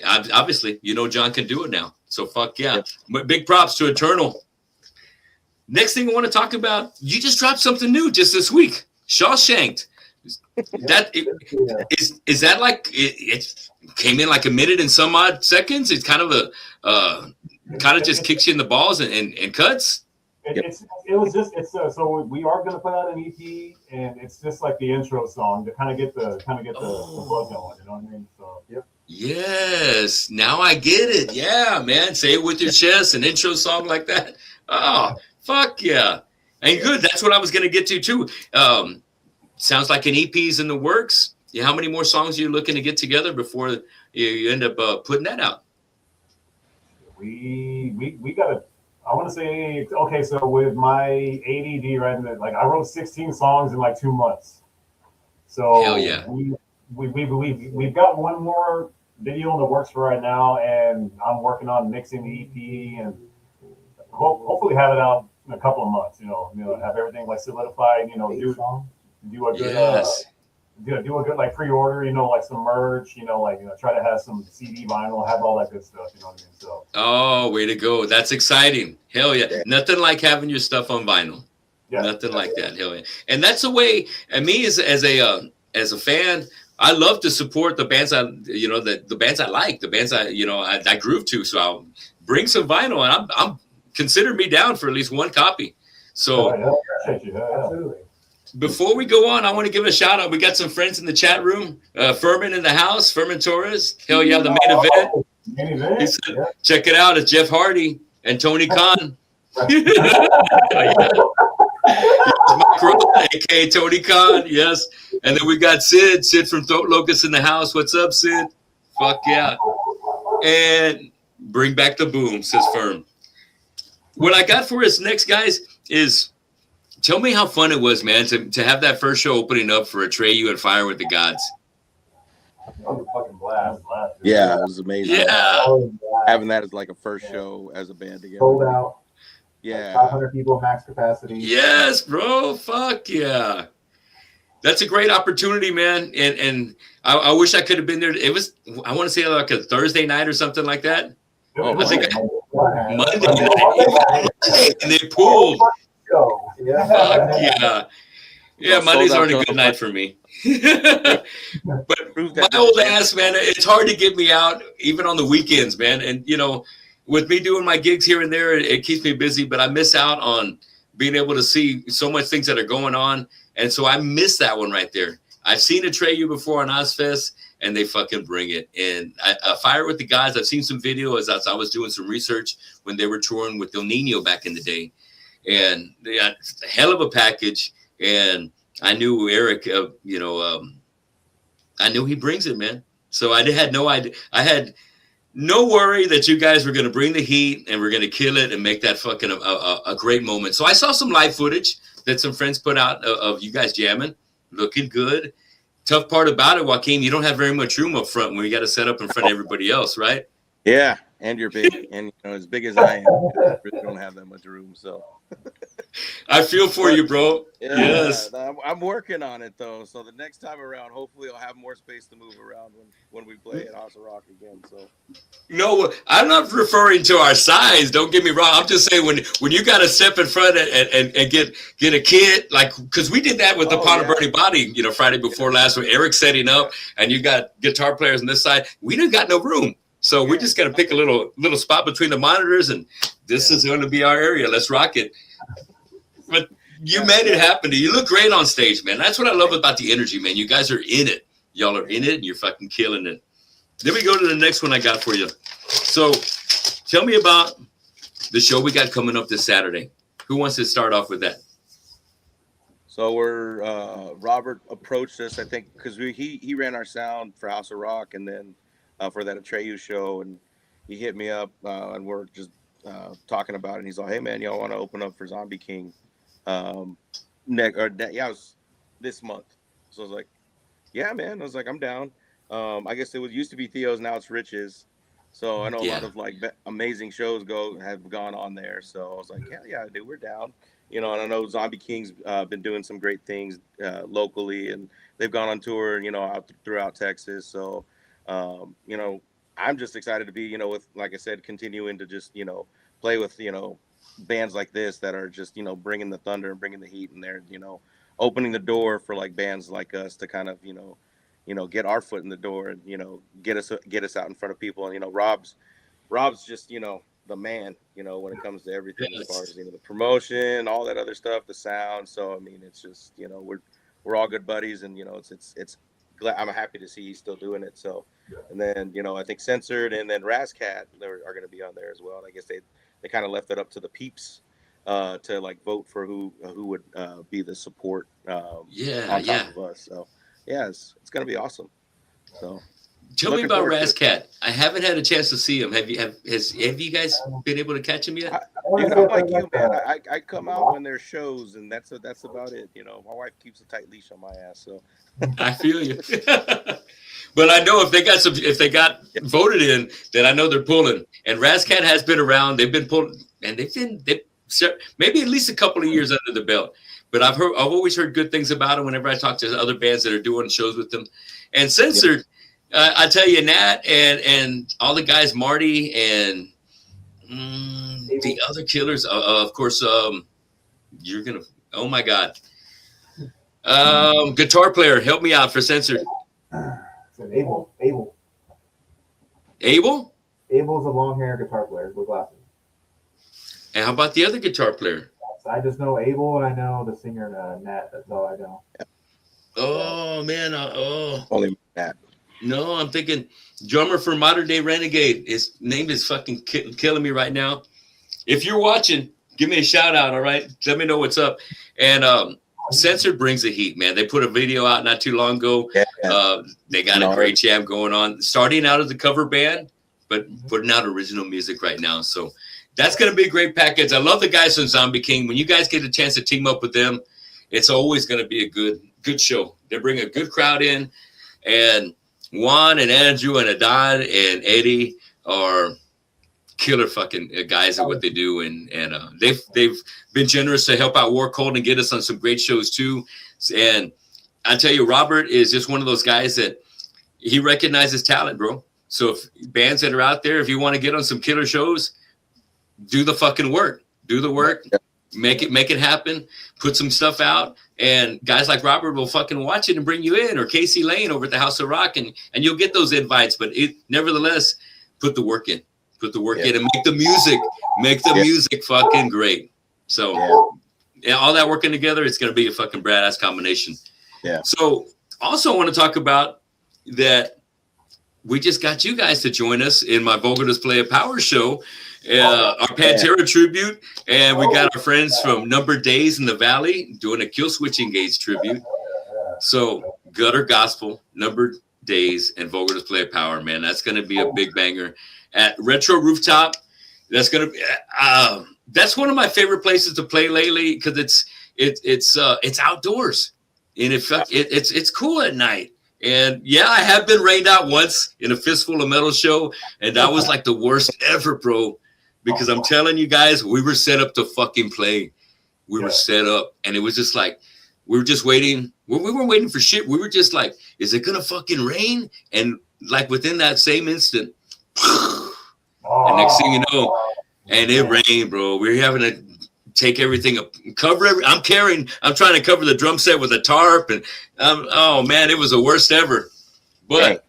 obviously, you know, John can do it now. So fuck yeah. Big props to Eternal. Next thing I want to talk about, you just dropped something new just this week. Shawshanked. Is that like it came in like a minute and some odd seconds? It's kind of just kicks you in the balls and cuts. So we are going to put out an EP, and it's just like the intro song to kind of get the blood going. You know what I mean? So yep. Yes, now I get it. Yeah, man, say it with your chest, an intro song like that. Oh, fuck yeah, and good. That's what I was going to get to too. Sounds like an EP's in the works. Yeah, how many more songs are you looking to get together before you end up putting that out? we got to. I want to say, okay, so with my ADD, right, like I wrote 16 songs in like 2 months. So Hell yeah. we've got one more video in the works for right now, and I'm working on mixing the EP and hopefully have it out in a couple of months. You know, have everything like solidified. You know, do a good Yes. do a good like pre-order. You know, like some merch. You know, like try to have some CD vinyl, have all that good stuff. You know what I mean? So. Oh, way to go. That's exciting. Hell yeah. Nothing like having your stuff on vinyl. Yeah, Nothing like that. Hell yeah. And that's the way, and me as a fan, I love to support the bands the bands I like, the bands I groove to. So I'll bring some vinyl, and I'm consider me down for at least one copy. So Appreciate you. Absolutely. before we go on, I want to give a shout out. We got some friends in the chat room. Furman in the house, Furman Torres. Hell yeah, the main event. Main event. He said, check it out. It's Jeff Hardy and Tony Khan. AKA Tony Khan, yes. And then we got Sid from Throat Locust in the house. What's up, Sid? Fuck yeah. And bring back the boom, says Firm. What I got for us next, guys, is tell me how fun it was, man, to have that first show opening up for Atreyu and Fire with the Gods. That was a fucking blast. Yeah, it was amazing. Yeah. Having that as like a first show as a band together. Sold out. Yeah. 500 people max capacity. Yes, bro. Fuck yeah. That's a great opportunity, man. And I wish I could have been there. It was, I want to say like a Thursday night or something like that. Oh, I think Monday Monday night. And they pulled. Yeah. Fuck yeah. Yeah, Well, Mondays sold out aren't a to good a night for me. But Prove my that old ass, man, it's hard to get me out even on the weekends, man. And, with me doing my gigs here and there, it keeps me busy, but I miss out on being able to see so much things that are going on. And so I miss that one right there. I've seen Atreyu before on Ozfest, and they fucking bring it. And Fire with the Gods, I've seen some video as I was doing some research when they were touring with El Nino back in the day. And they got a hell of a package. And I knew Eric, I knew he brings it, man. So I had no idea. I had no worry that you guys were going to bring the heat and we're going to kill it and make that fucking a great moment. So I saw some live footage that some friends put out of you guys jamming, looking good. Tough part about it, Joaquin, you don't have very much room up front when you got to set up in front of everybody else, right? Yeah, and you're big, and as big as I am, I really don't have that much room. So I feel for you, bro. yeah, Yes. I'm working on it though. So the next time around, hopefully, I'll have more space to move around when we play at House of Rock again. So No, I'm not referring to our size. Don't get me wrong. I'm just saying when you got to step in front and get a kid, like, because we did that with the Pound of Burning Body, Friday before last, with Eric setting up, and you got guitar players on this side. We didn't got no room. So we just got to pick a little spot between the monitors, and this is going to be our area. Let's rock it. But you made it happen. You look great on stage, man. That's what I love about the energy, man. You guys are in it. Y'all are in it, and you're fucking killing it. Then we go to the next one I got for you. So tell me about the show we got coming up this Saturday. Who wants to start off with that? So we're Robert approached us, I think, because he ran our sound for House of Rock, and then for that Atreyu show, and he hit me up, and we're just talking about it. And he's like, "Hey man, y'all want to open up for Zombie King?" It was this month. So I was like, "Yeah, man." I was like, "I'm down." I guess it used to be Theo's, now it's Rich's. So I know a lot of like amazing shows have gone on there. So I was like, yeah, dude, we're down. And I know Zombie King's been doing some great things locally, and they've gone on tour, out throughout Texas. So, I'm just excited to be, with, like I said, continuing to just, play with, bands like this that are just, bringing the thunder and bringing the heat, and they're, opening the door for like bands like us to kind of, get our foot in the door and, get us out in front of people. And, Rob's just, the man, when it comes to everything, as far as, the promotion, all that other stuff, the sound. So, I mean, it's just, we're all good buddies, and, it's glad, I'm happy to see he's still doing it. So, and then, I think Censored and then Razcat are going to be on there as well. And I guess they kind of left it up to the peeps to like vote for who would be the support on top of us. So, yeah, it's going to be awesome. So Tell me Looking about forward to Razcat. I haven't had a chance to see him. Have you guys been able to catch him yet? Dude, I'm like you, man. I come out when there's shows, and that's about it. You know, my wife keeps a tight leash on my ass, so I feel you. But I know if they got voted in, then I know they're pulling. And Razcat has been around. They've been pulling, and they've maybe at least a couple of years under the belt. But I've always heard good things about them whenever I talk to other bands that are doing shows with them. And Censored, I tell you, Nat and all the guys, Marty and the other killers, of course. You're gonna. Oh my God. Guitar player, help me out for Censored. Abel. Abel? Abel's a long hair guitar player with glasses. And how about the other guitar player? I just know Abel and I know the singer Nat. That's all I know. Oh man, only that. no, I'm thinking drummer for Modern Day Renegade. His name is fucking killing me right now. If you're watching, give me a shout out, all right? Let me know what's up. And Censored brings the heat, man. They put a video out not too long ago. Yeah. They got a great jam going on. Starting out as a cover band, but putting out original music right now. So that's going to be a great package. I love the guys from Zombie King. When you guys get a chance to team up with them, it's always going to be a good show. They bring a good crowd in. And Juan and Andrew and Adon and Eddie are killer fucking guys at what they do, and they've been generous to help out War Cold and get us on some great shows too. And I tell you, Robert is just one of those guys that he recognizes talent, bro. So if bands that are out there, if you want to get on some killer shows, do the fucking work. Do the work. Make it happen. Put some stuff out, and guys like Robert will fucking watch it and bring you in, or Casey Lane over at the House of Rock, and you'll get those invites. But nevertheless, put the work in. Put the work in and make the music fucking great. So all that working together, it's going to be a fucking badass combination. Yeah. So also want to talk about that. We just got you guys to join us in my Vulgar Display of Power show, our Pantera tribute. And we got our friends from Numbered Days in the Valley doing a Killswitch Engage tribute. So Gutter Gospel, Numbered Days, and Vulgar Display of Power, man. That's going to be a big banger. At Retro Rooftop, that's gonna be that's one of my favorite places to play lately, because it's outdoors and it's cool at night. And yeah, I have been rained out once in a Fistful of Metal show, and that was like the worst ever, bro. Because I'm telling you guys, we were set up to fucking play. We were set up, and it was just like we were just waiting. We weren't waiting for shit. We were just like, is it gonna fucking rain? And like within that same instant. And next thing you know, and it rained, bro. We're having to take everything up, I'm trying to cover the drum set with a tarp, and oh man, it was the worst ever. But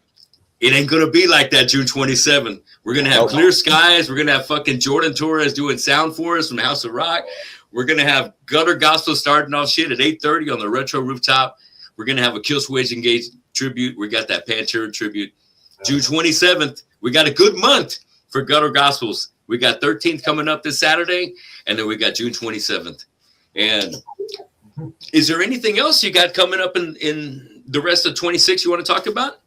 it ain't gonna be like that June 27th. We're gonna have clear skies. We're gonna have fucking Jordan Torres doing sound for us from House of Rock. We're gonna have Gutter Gospel starting off shit at 8:30 on the Retro Rooftop. We're gonna have a Killswitch Engage tribute. We got that Pantera tribute. June 27th. We got a good month for Gutter Gospels. We got 13th coming up this Saturday, and then we got June 27th. And is there anything else you got coming up in the rest of 26 you want to talk about?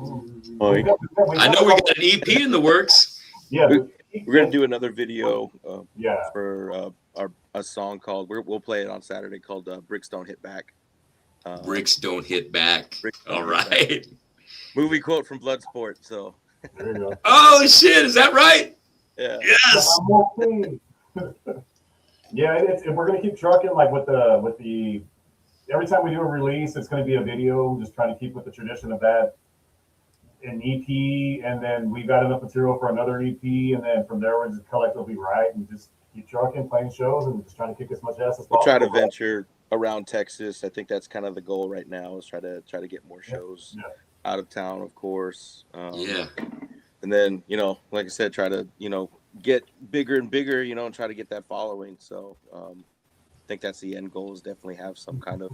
Oh, I know we got an EP in the works. Yeah, we're gonna do another video yeah. for a song called we'll play it on Saturday called Bricks Don't Hit Back. Bricks Don't Hit Back. Don't All Hit right. Back. Movie quote from Bloodsport. So There you go. Oh shit! Is that right? yeah. Yes. Yeah, we're gonna keep trucking like with the every time we do a release, it's gonna be a video. Just trying to keep with the tradition of that. An EP, and then we got enough material for another EP, and then from there we're just collectively write and just keep trucking, playing shows, and just trying to kick as much ass as possible. We'll try to venture around Texas. I think that's kind of the goal right now, is try to get more shows out of town, of course. Yeah. And then, like I said, try to, get bigger and bigger, and try to get that following. So I think that's the end goal, is definitely have some kind of,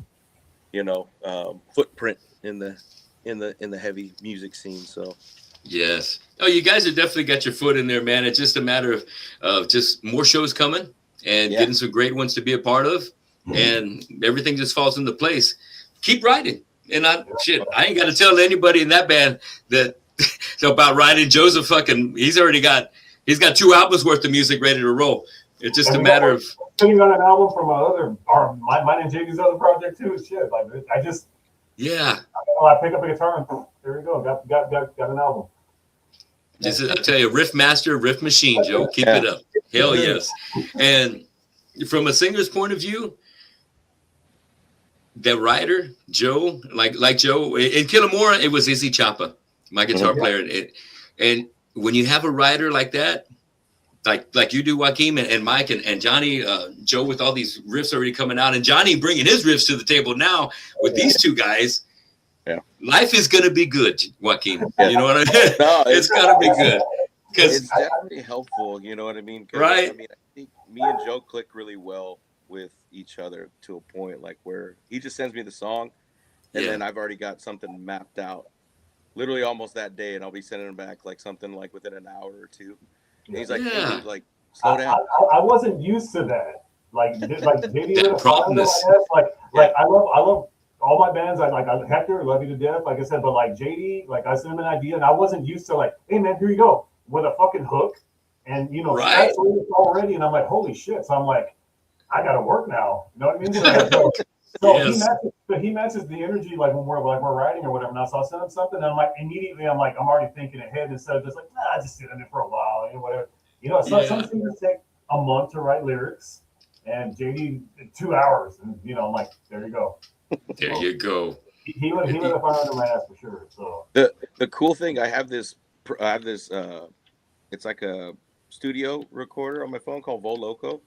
footprint in the heavy music scene. So Yes. Oh, you guys have definitely got your foot in there, man. It's just a matter of just more shows coming and getting some great ones to be a part of, and everything just falls into place. Keep writing. And I ain't got to tell anybody in that band that about writing. Joseph fucking, he's got 2 albums worth of music ready to roll. It's just a matter of sitting on an album from mine and JD's other project too. Shit, like I just I pick up a guitar and there we go, got an album. This is, I tell you, riff master, riff machine, Joe. Keep it up. Hell yes. And from a singer's point of view, the writer, Joe, like Joe, in Killamora, it was Izzy Chapa, my guitar player. And when you have a writer like that, like you do, Joaquin and Mike and Johnny, Joe, with all these riffs already coming out, and Johnny bringing his riffs to the table now with these 2 guys, life is going to be good, Joaquin. You know what I mean? No, it's going to be good. It's definitely helpful, you know what I mean? Right. I mean, I think me and Joe click really well with each other to a point like where he just sends me the song and then I've already got something mapped out literally almost that day, and I'll be sending him back like something like within an hour or 2. And he's like, hey, dude, like slow down. I wasn't used to that. Like JD that promptness. Like I love all my bands. I Hector, love you to death, like I said, but like JD, like I sent him an idea and I wasn't used to like, hey man, here you go with a fucking hook, and you know, right. already, and I'm like, holy shit. So I'm like, I gotta work now. You know what I mean? So he matches the energy like when we're writing or whatever. Now, so I'll send him something, and I'm like, immediately, I'm already thinking ahead instead of just like, just sit in it for a while, you know, whatever. You know, some singers take a month to write lyrics, and JD 2 hours, and you know, I'm like, there you go. There you go. He lit a fire under my ass for sure. So the cool thing, I have this it's like a studio recorder on my phone called Voloco.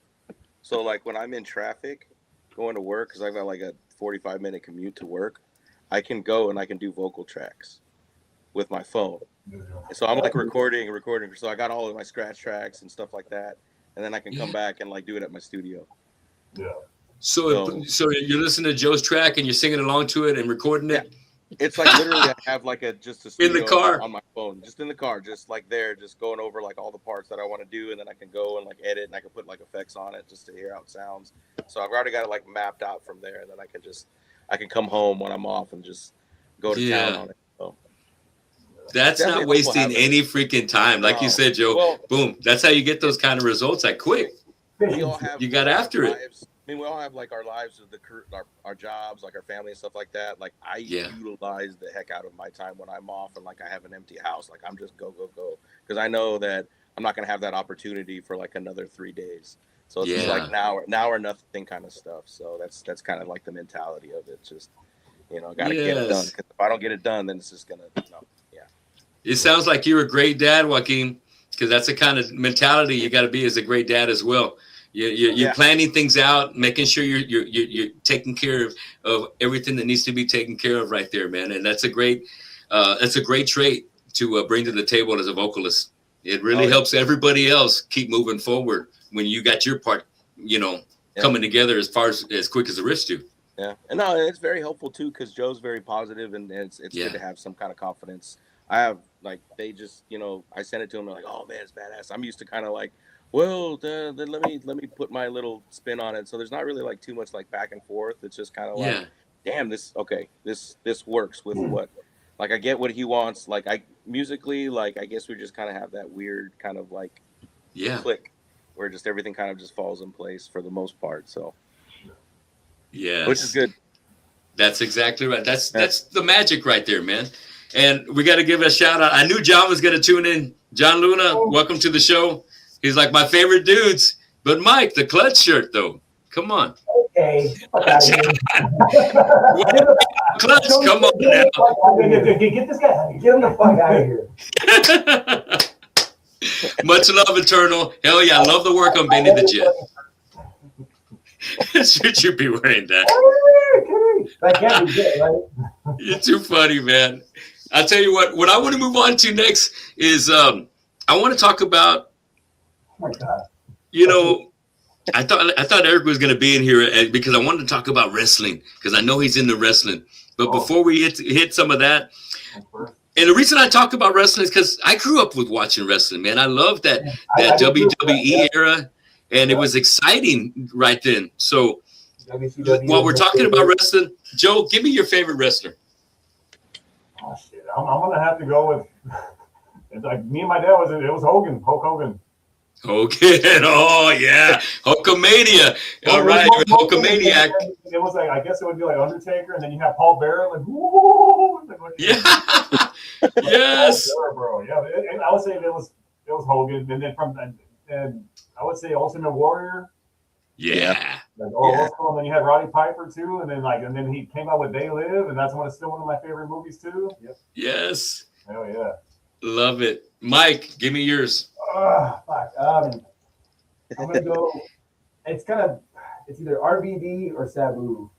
So like when I'm in traffic going to work, because I've got like a 45-minute commute to work, I can go and I can do vocal tracks with my phone. So I'm like recording. So I got all of my scratch tracks and stuff like that, and then I can come back and like do it at my studio. Yeah. So you're listening to Joe's track and you're singing along to it and recording it. It's like literally I have like just a studio in the car on my phone, just in the car, just like there, just going over like all the parts that I want to do, and then I can go and like edit, and I can put like effects on it just to hear how it sounds. So I've already got it like mapped out from there, and then I can come home when I'm off and just go to town on it. So that's not wasting any freaking time, like you said, Joe. Well, boom, that's how you get those kind of results like quick. We all have you got after it. I mean, we all have like our lives, our jobs, like our family and stuff like that. Like I utilize the heck out of my time when I'm off and like I have an empty house. Like I'm just go because I know that I'm not gonna have that opportunity for like another 3 days. So it's just like now or nothing kind of stuff. So that's kind of like the mentality of it. Just gotta get it done. Because if I don't get it done, then it's just gonna It sounds like you're a great dad, Joaquin, because that's the kind of mentality you got to be as a great dad as well. You're planning things out, making sure you're taking care of everything that needs to be taken care of right there, man. And that's a great trait to bring to the table as a vocalist. It really helps everybody else keep moving forward when you got your part, coming together as quick as the riffs do. Yeah, and no, it's very helpful too because Joe's very positive, and it's good to have some kind of confidence. I have like they just I sent it to him, they're like, oh man, it's badass. I'm used to kind of like, well, then let me put my little spin on it. So there's not really like too much like back and forth. It's just kind of like, damn, this works with what, like I get what he wants. Like musically, like I guess we just kind of have that weird kind of like click where just everything kind of just falls in place for the most part. So which is good. That's exactly right. That's the magic right there, man. And we got to give a shout out. I knew John was going to tune in. John Luna, welcome to the show. He's like my favorite dudes. But Mike, the clutch shirt, though. Come on. Okay. Clutch, come on now. Get this guy. Get him the fuck out of here. Much love, Eternal. Hell yeah, I love the work on Benny the Jet. Should you be wearing that? That can't be good, right? You're too funny, man. I'll tell you what I want to move on to next is I want to talk about, oh my God. I thought Eric was going to be in here because I wanted to talk about wrestling because I know he's into wrestling. But before we hit some of that, and the reason I talk about wrestling is because I grew up with watching wrestling, man. I love that WWE era, and it was exciting right then. So while we're talking about wrestling, Joe, give me your favorite wrestler. Oh shit! I'm gonna have to go with. It's like me and my dad it was Hogan, Hulk Hogan. Okay. Oh yeah, Hulkamania. All right, you're Hulkamaniac. It was like, I guess it would be like Undertaker, and then you have Paul Bearer, like, whoa! Yeah. Yes. Paul Bearer, bro. Yeah, and I would say it was Hogan, and then and I would say Ultimate Warrior. Yeah. Like, and then you had Roddy Piper too, and then he came out with They Live, and that's still one of my favorite movies too. Yep. Yes. Hell yeah. Love it. Mike, give me yours. Fuck. I'm gonna go. It's either RVD or Sabu.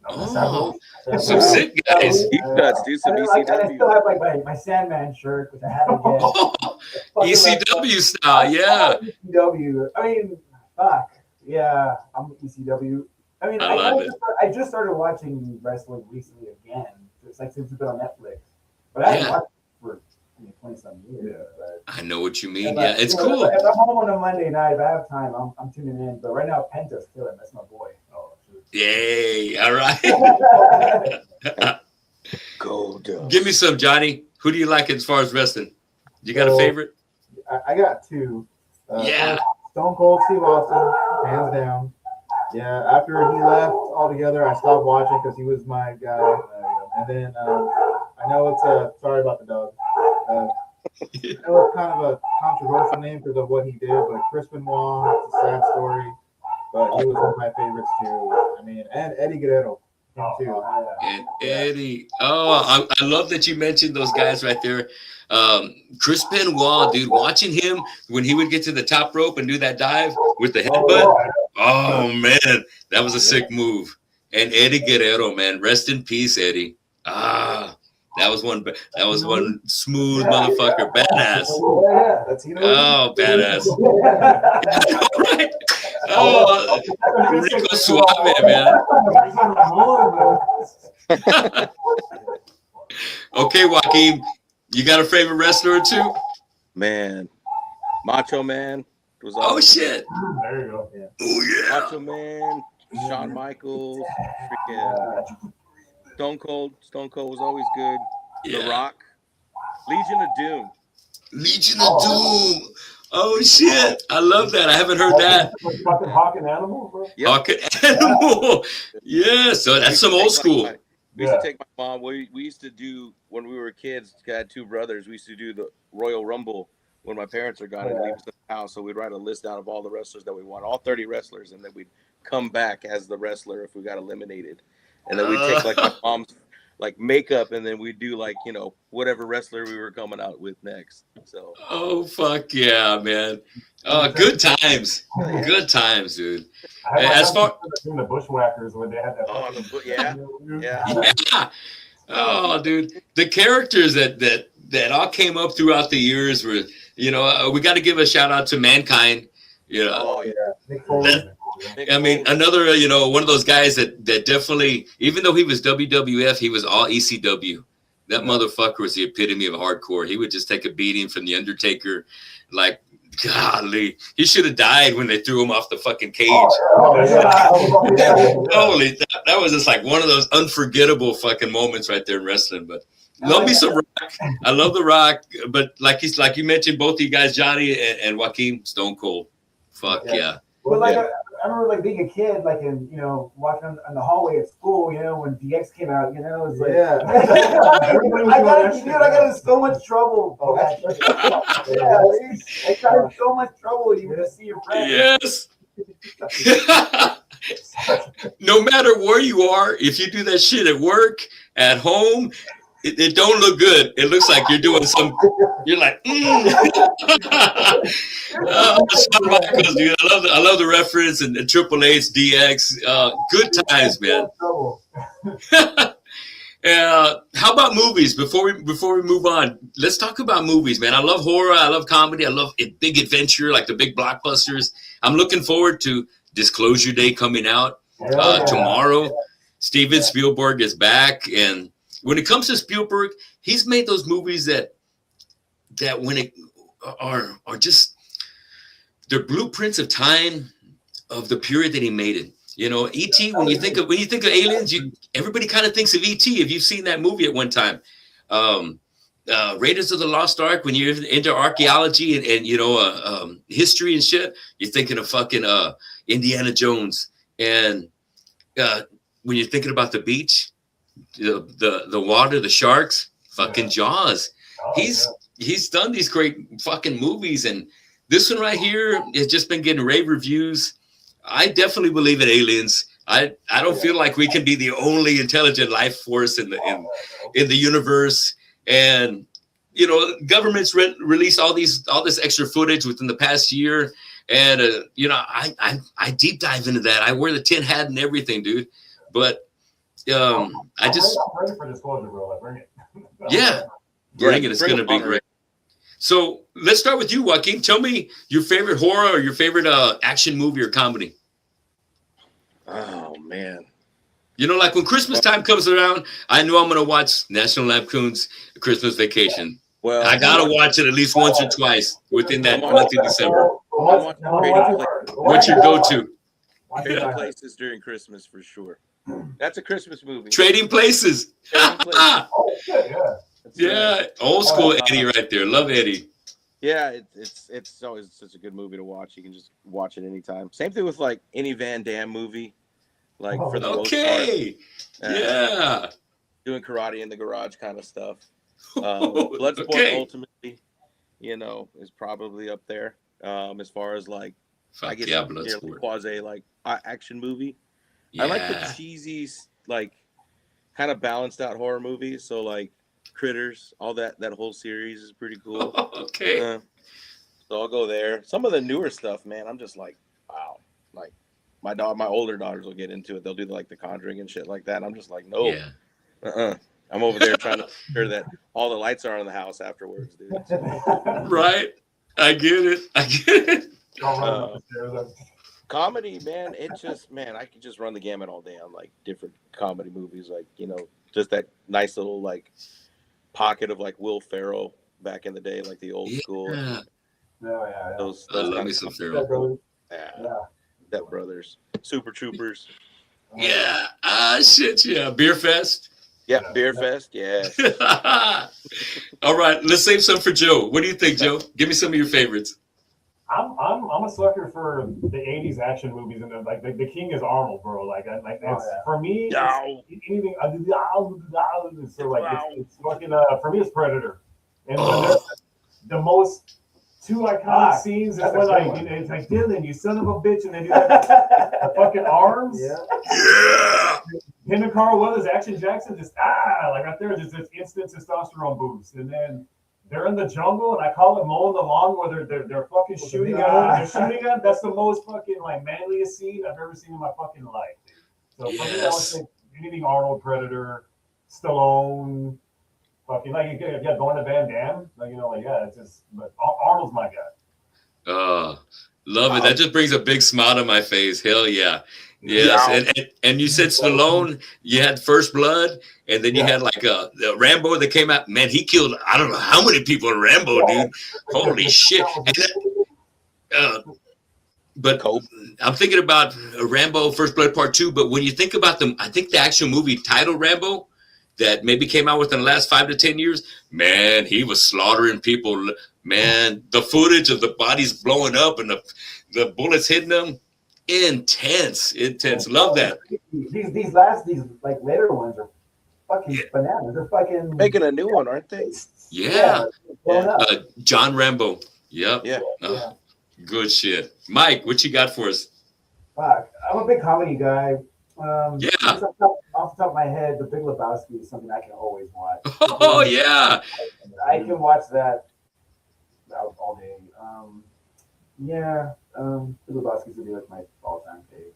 Oh, some sick guys. Deep cuts, dude. Some I still ECW. have like my Sandman shirt, which I have again. Oh, ECW style, yeah. ECW. I mean, fuck. Yeah, I'm ECW. I mean, I love it. I just started watching wrestling recently again. It's like since it's been on Netflix. But I haven't watched it for 20-some years. Yeah. But, I know what you mean. and, Yeah, it's cool. If I'm home on a Monday night, if I have time, I'm tuning in. But right now, Penta's killing. That's my boy. Oh, Yay. All right. Go, Dubs. Give me some, Johnny. Who do you like as far as wrestling? You got a favorite? I got two. Yeah. Stone Cold Steve Austin, hands down. Yeah, after he left altogether, I stopped watching because he was my guy. And then I know it's sorry about the dog. I know it's kind of a controversial name because of what he did, but Chris Benoit, it's a sad story. But he was one of my favorites too. I mean, and Eddie Guerrero, him too. And Eddie. Oh, I love that you mentioned those guys right there. Chris Benoit, dude, watching him when he would get to the top rope and do that dive with the headbutt. Oh man, that was a sick move. And Eddie Guerrero, man, rest in peace, Eddie. That was one smooth motherfucker, badass. Yeah, that's Oh, badass. Right. Oh, Rico Suave, man. Okay, Joaquin, you got a favorite wrestler or two? Man, Macho Man was. Oh shit! There you go. Yeah. Oh yeah. Macho Man, Shawn Michaels, freaking Stone Cold. Stone Cold was always good. Yeah. The Rock, Legion of Doom. Legion of Doom. Oh shit! I love that. I haven't heard that. Fucking Hawk and Animal, bro. Yep. Hawk Animal. Yeah, so that's some old school. We used to take my mom. We used to do when we were kids. I had two brothers. We used to do the Royal Rumble when my parents are gone and leave us at the house. So we'd write a list out of all the wrestlers that we want, all 30 wrestlers, and then we'd come back as the wrestler if we got eliminated. And then we'd take like my mom's like makeup, and then we'd do like whatever wrestler we were coming out with next. So. Oh fuck yeah, man! Good times, good times, dude. As far the Bushwhackers when they had that. Oh, yeah. Yeah. Oh, dude, the characters that all came up throughout the years were, we got to give a shout out to Mankind. Oh yeah. Nick Foley. I mean, another, one of those guys that definitely, even though he was WWF, he was all ECW. That motherfucker was the epitome of hardcore. He would just take a beating from the Undertaker, like, golly, he should have died when they threw him off the fucking cage. Holy, that was just like one of those unforgettable fucking moments right there in wrestling. But love me some Rock. I love the Rock, but like you mentioned, both of you guys, Johnny and Joaquin, Stone Cold. Fuck yeah. But like I remember like being a kid, like in walking in the hallway at school, when DX came out, it was like I got in so much trouble. I got in so much trouble even to see your friends. Yes. No matter where you are, if you do that shit at work, at home, it don't look good. It looks like you're doing you're like, Shawn Michaels, dude. I love the reference and Triple H, DX. Good times, man. How about movies? Before we move on, let's talk about movies, man. I love horror. I love comedy. I love big adventure, like the big blockbusters. I'm looking forward to Disclosure Day coming out tomorrow. Steven Spielberg is back, and when it comes to Spielberg, he's made those movies that when it are just they're blueprints of time of the period that he made it. E.T. When you think of aliens, everybody kind of thinks of E.T. if you've seen that movie at one time. Raiders of the Lost Ark. When you're into archaeology and history and shit, you're thinking of fucking Indiana Jones. And when you're thinking about the beach, the water, the sharks, fucking Jaws. He's done these great fucking movies, and this one right here has just been getting rave reviews. I definitely believe in aliens. I don't feel like we can be the only intelligent life force in the universe. And governments release all this extra footage within the past year, and I deep dive into that. I wear the tin hat and everything, dude. But I'm ready for disclosure, bro. Like, bring it. Yeah, bring it. It's gonna be great. So let's start with you, Joaquin. Tell me your favorite horror or your favorite action movie or comedy. Oh man. Like when Christmas time comes around, I know I'm gonna watch National Lampoon's Christmas Vacation. Well, I gotta watch it at least once or twice within that month of December. What's your go-to? Trading Places during Christmas for sure. That's a Christmas movie. Trading Places. Yeah. Yeah, old school Eddie right there. Love Eddie. Yeah, it's always such a good movie to watch. You can just watch it anytime. Same thing with like any Van Damme movie, like for the most part. Yeah. Doing karate in the garage kind of stuff. Bloodsport ultimately, is probably up there. As far as like, I guess quasi like action movie. Yeah. I like the cheesy, like kind of balanced out horror movies. So like Critters, all that whole series is pretty cool. Okay. So I'll go there. Some of the newer stuff, man, I'm just like, wow. Like my older daughters will get into it. They'll do like The Conjuring and shit like that. And I'm just like, no. Yeah. I'm over there trying to make sure that all the lights are on the house afterwards, dude. Right. I get it. Comedy, man, I could just run the gamut all day on like different comedy movies, like just that nice little like pocket of like Will Ferrell back in the day, like the old school. Yeah. Those I love me some Ferrell. Step Brothers, Super Troopers. Yeah. Shit. Yeah. Beer Fest. Yeah, Beer Fest. Yeah. All right. Let's save some for Joe. What do you think, Joe? Give me some of your favorites. I'm a sucker for the '80s action movies, and like the King is Arnold, bro. Like that's for me. Anything. So like it's fucking. For me, it's Predator, and the most two iconic scenes is when like it's like Dylan, you son of a bitch, and they do the fucking arms. Yeah. Him and Carl Weathers, Action Jackson, just like right there, just this instant testosterone boost, and then they're in the jungle, and I call it mowing the lawn, where they're fucking shooting at. They're shooting at. That's the most fucking like manliest scene I've ever seen in my fucking life. So for me, I would say anything Arnold, Predator, Stallone, fucking like going to Van Damme, it's just. But Arnold's my guy. Love it. That just brings a big smile to my face. Hell yeah. Yes, and you said Stallone, you had First Blood, and then you had like the Rambo that came out. Man, he killed I don't know how many people in Rambo, dude. Holy shit! But I'm thinking about Rambo First Blood Part 2. But when you think about them, I think the actual movie titled Rambo that maybe came out within the last 5 to 10 years. Man, he was slaughtering people. Man, the footage of the bodies blowing up and the bullets hitting them. Intense. Love that. These like later ones are fucking bananas. They're fucking making a new one, aren't they? Yeah. John Rambo. Yep. Yeah. Good shit. Mike, what you got for us? Fuck. I'm a big comedy guy. Yeah. Off the top of my head, The Big Lebowski is something I can always watch. Oh yeah. I can watch that all day. Big Lebowski's would be like my all-time fave.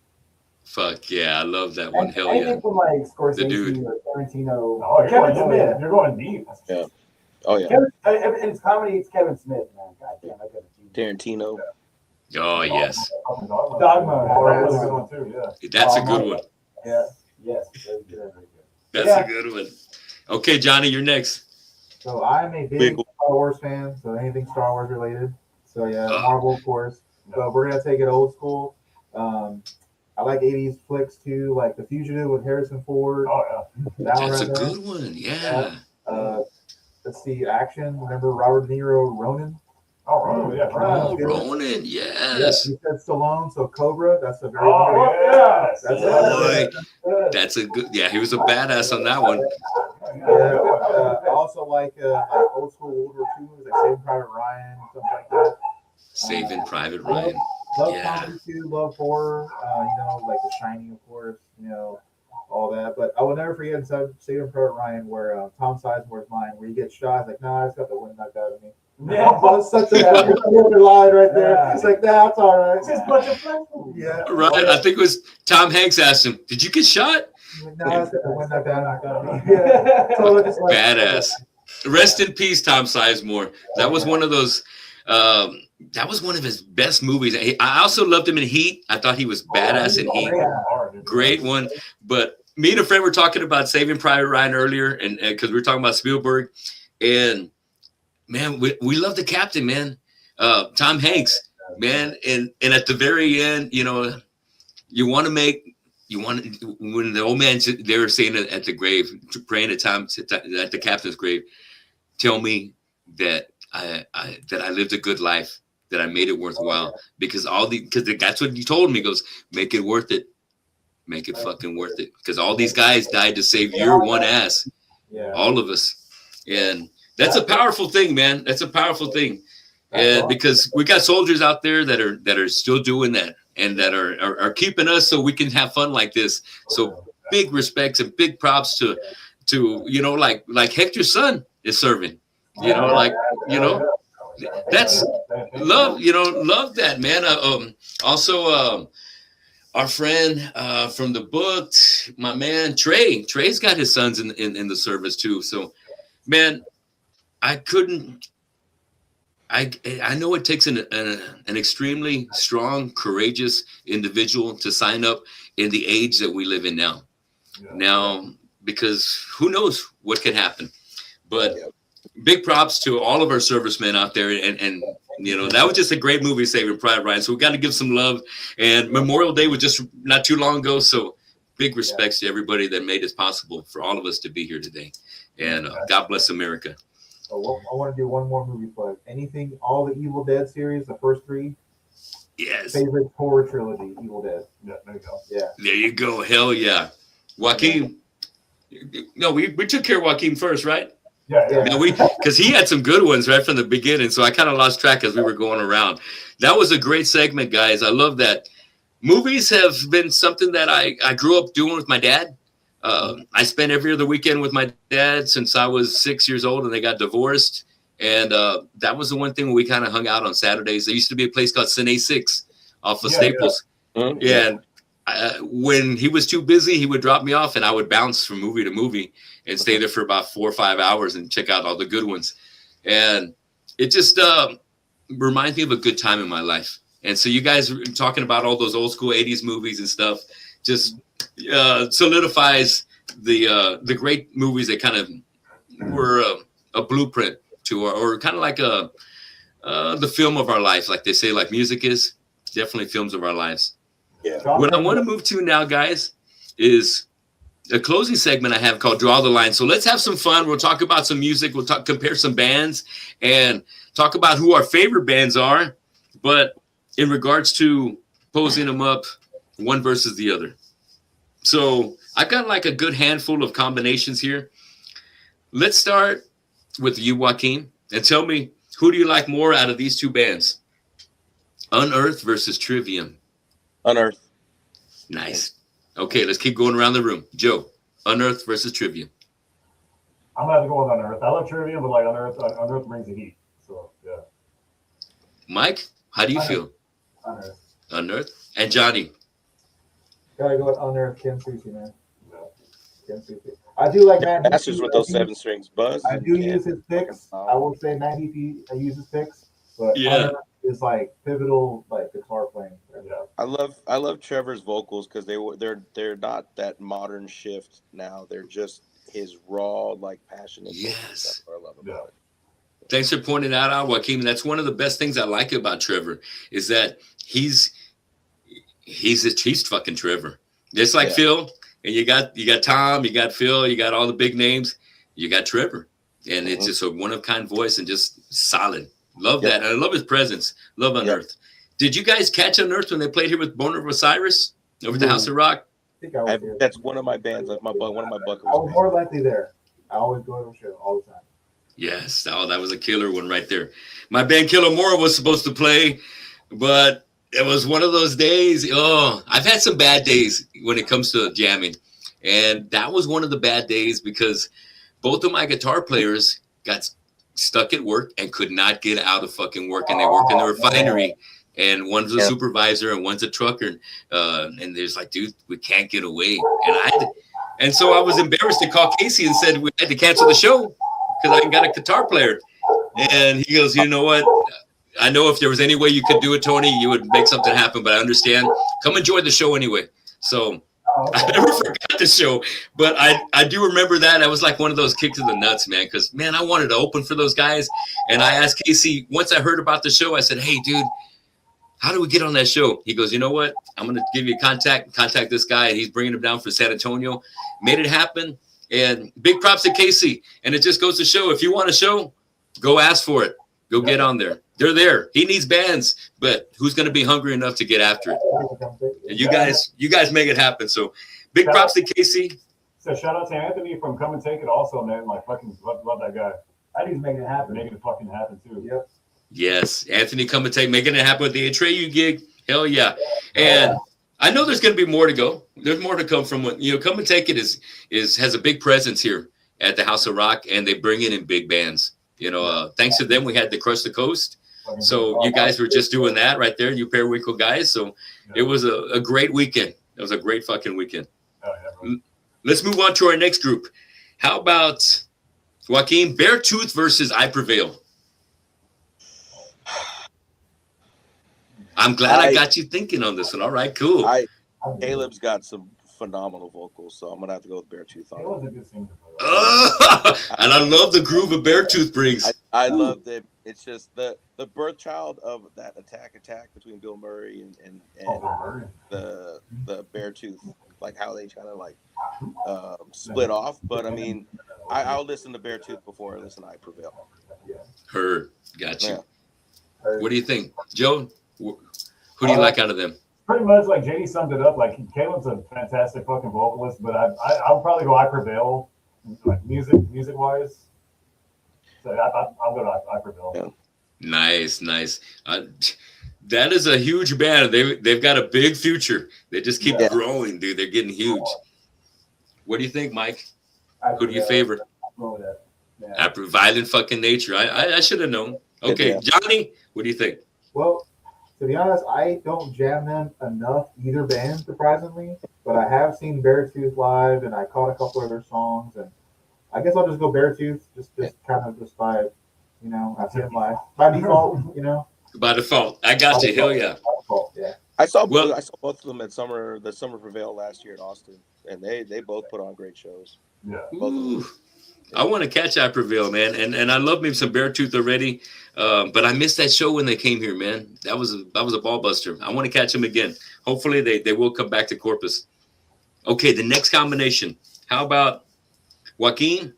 Fuck yeah, I love that one. Hell anything yeah. from like Scorsese The dude. or Tarantino. Oh, Kevin Smith. You're going deep. Yeah. Oh yeah. It's comedy. It's Kevin Smith, man. God damn, I got Tarantino. Oh yes. Dogma. That's a good one too. Yeah. That's a good one. Yeah. Yes. Very good. That's a good one. Okay, Johnny, you're next. So I'm a big Star Wars fan, so anything Star Wars related. So yeah, Marvel, of course. But we're gonna take it old school. I like 80s flicks too, like The Fugitive with Harrison Ford. Oh yeah. That's a good one. Yeah. let's see, action. Remember Robert De Niro, Ronin? Oh, yeah. Oh, Good. Ronin, Yeah, yes. he said Stallone, so Cobra. That's a very Oh, yes. That's Boy, it. that's a good. Yeah, he was a badass on that one. Yeah, I also like old school World War II, like Saving Private Ryan, something like that. Saving Private Ryan. Love Yeah. comedy too, love horror. Like The Shining, of course. All that. But I will never forget Saving Private Ryan, where Tom Sizemore's line, where he gets shot. He's like, "Nah, I just got the wind knocked out of me." Yeah. That was such a fucking line right there. Yeah. It's like, "Nah, it's all right." It's just a bunch of flesh movies. Yeah. Right. I think it was Tom Hanks asked him, "Did you get shot?" Nah, I just got the wind knocked out of me. Yeah. So it's just like, Badass. Rest in peace, Tom Sizemore. That was one of those. That was one of his best movies. I also loved him in Heat. I thought he was badass in Heat. Great one. But me and a friend were talking about Saving Private Ryan earlier, and because we were talking about Spielberg, and man, we love the captain, man. Tom Hanks, man, and at the very end, when the old man, they were saying at the grave, praying at the captain's grave, tell me that I lived a good life, that I made it worthwhile, because that's what he told me. He goes, make it worth it. Make it fucking worth it. Because all these guys died to save your one ass. yeah. All of us. And that's a powerful thing, man. That's a powerful thing. And because we got soldiers out there that are still doing that, and that are keeping us so we can have fun like this. So big respects and big props to like Hector's son is serving. That's love. Love that, man. Also, our friend from the book, my man Trey. Trey's got his sons in the service too. So, man, I know it takes an extremely strong, courageous individual to sign up in the age that we live in now. Now, because who knows what could happen. But big props to all of our servicemen out there. And that was just a great movie, Saving Private Ryan. So we got to give some love. And Memorial Day was just not too long ago. So big respects to everybody that made it possible for all of us to be here today. And God bless America. I want to do one more movie plug. Anything, all the Evil Dead series, the first 3. Yes. Favorite horror trilogy, Evil Dead. Yeah, there you go. Yeah. There you go. Hell yeah. Joaquin. No, we took care of Joaquin first, right? Yeah. No, because he had some good ones right from the beginning. So I kind of lost track as we were going around. That was a great segment, guys. I love that. Movies have been something that I grew up doing with my dad. I spent every other weekend with my dad since I was 6 years old, and they got divorced. And that was the one thing we kind of hung out on Saturdays. There used to be a place called Cine 6 off of Staples. Yeah. And when he was too busy, he would drop me off, and I would bounce from movie to movie and stay there for about 4 or 5 hours and check out all the good ones. And it just reminds me of a good time in my life. And so you guys were talking about all those old school 80s movies and stuff, just solidifies the great movies that kind of were a blueprint to or kind of like the film of our life, like they say, like music is definitely films of our lives. Yeah. What I want to move to now, guys, is a closing segment I have called Draw the Line. So let's have some fun. We'll talk about some music. We'll compare some bands and talk about who our favorite bands are. But in regards to posing them up one versus the other. So I've got like a good handful of combinations here. Let's start with you, Joaquin, and tell me, who do you like more out of these two bands? Unearth versus Trivium. Unearth. Nice. Okay, let's keep going around the room. Joe, Unearth versus Trivium. I'm gonna have to go with Unearth. I love Trivium, but like Unearth brings the heat. So yeah. Mike, how do you feel? Unearth. Unearth. And Johnny. Gotta go with Unearth, Ken Sushi, man. Ken Sushi. I do like Matt. Masters with those 7 strings. Buzz. I do use his picks. I will say Matt Heafy, I use his picks, but Unearth is like pivotal, like guitar playing. Yeah. I love Trevor's vocals because they're not that modern shift now. They're just his raw, like passionate. Yes. That's what I love about it. Thanks for pointing that out, Joaquin. That's one of the best things I like about Trevor is that he's fucking Trevor. Just like Phil, and you got Tom, you got Phil, you got all the big names. You got Trevor. and it's just a one of kind voice and just solid. Love that. And I love his presence. Love Unearthed. Did you guys catch Unearthed when they played here with Born of Osiris over at the House of Rock? I think I was there. That's one of my bands, like one of my bucket I was lists. more likely there. I always go to the show all the time. Yes. Oh, that was a killer one right there. My band Killer Mora was supposed to play, but it was one of those days. Oh, I've had some bad days when it comes to jamming. And that was one of the bad days because both of my guitar players got stuck at work and could not get out of fucking work. And they work in the refinery. And one's a supervisor and one's a trucker. And there's like, dude, we can't get away. And so I was embarrassed to call Casey and said we had to cancel the show because I got a guitar player. And he goes, you know what? I know if there was any way you could do it, Tony, you would make something happen, but I understand. Come enjoy the show anyway. So I never forgot the show, but I do remember that. I was like one of those kicks to the nuts, man, because, man, I wanted to open for those guys. And I asked Casey, once I heard about the show, I said, hey, dude, how do we get on that show? He goes, you know what? I'm going to give you a contact this guy, and he's bringing him down for San Antonio. Made it happen, and big props to Casey. And it just goes to show, if you want a show, go ask for it. Go get on there. They're there. He needs bands, but who's going to be hungry enough to get after it? And you guys make it happen. So big props to Casey. So shout out to Anthony from Come and Take It also, man. Like fucking love that guy. I think he's making it happen. Making it fucking happen too. Yep. Yes, Anthony Come and Take, making it happen with the Atreyu gig. Hell yeah. And I know there's going to be more to go. There's more to come from what, Come and Take It has a big presence here at the House of Rock, and they bring it in big bands. Thanks to them, we had the Crush the Coast. So you guys were just doing that right there, you Periwinkle guys. So it was a great weekend. It was a great fucking weekend. Let's move on to our next group. How about Joaquin, Beartooth versus I Prevail? I'm glad I got you thinking on this one. All right, cool. Caleb's got some phenomenal vocals, so I'm gonna have to go with Beartooth on it. was a good singer. And I love the groove a Beartooth brings. I love that. It's just the birth child of that attack between Bill Murray and the Beartooth, like how they kind of like split off. But I mean, I'll listen to Beartooth before I listen to I Prevail. Heard. Got you. Yeah. What do you think, Joe? Who do you like out of them? Pretty much like JD summed it up. Like Caleb's a fantastic fucking vocalist, but I'll probably go I Prevail, like music wise. So I'll go to I Prevail. Yeah. Nice. That is a huge band. They've got a big future. They just keep growing, dude. They're getting huge. What do you think, Mike? Who do you favor? After Violent fucking Nature. I should have known. Okay, Johnny, what do you think? Well, to be honest, I don't jam them enough, either band, surprisingly. But I have seen Beartooth live, and I caught a couple of their songs. And I guess I'll just go Beartooth, just kind of just by, I've seen them live. By default, By default. I got you. Hell yeah. By default, yeah. I saw both of them at the Summer Prevail last year in Austin, and they both put on great shows. Yeah. Ooh, I want to catch I Prevail, man, and I love me some Beartooth already, but I missed that show when they came here, man. That was a ball buster. I want to catch them again. Hopefully they will come back to Corpus. Okay, the next combination. How about Joaquin?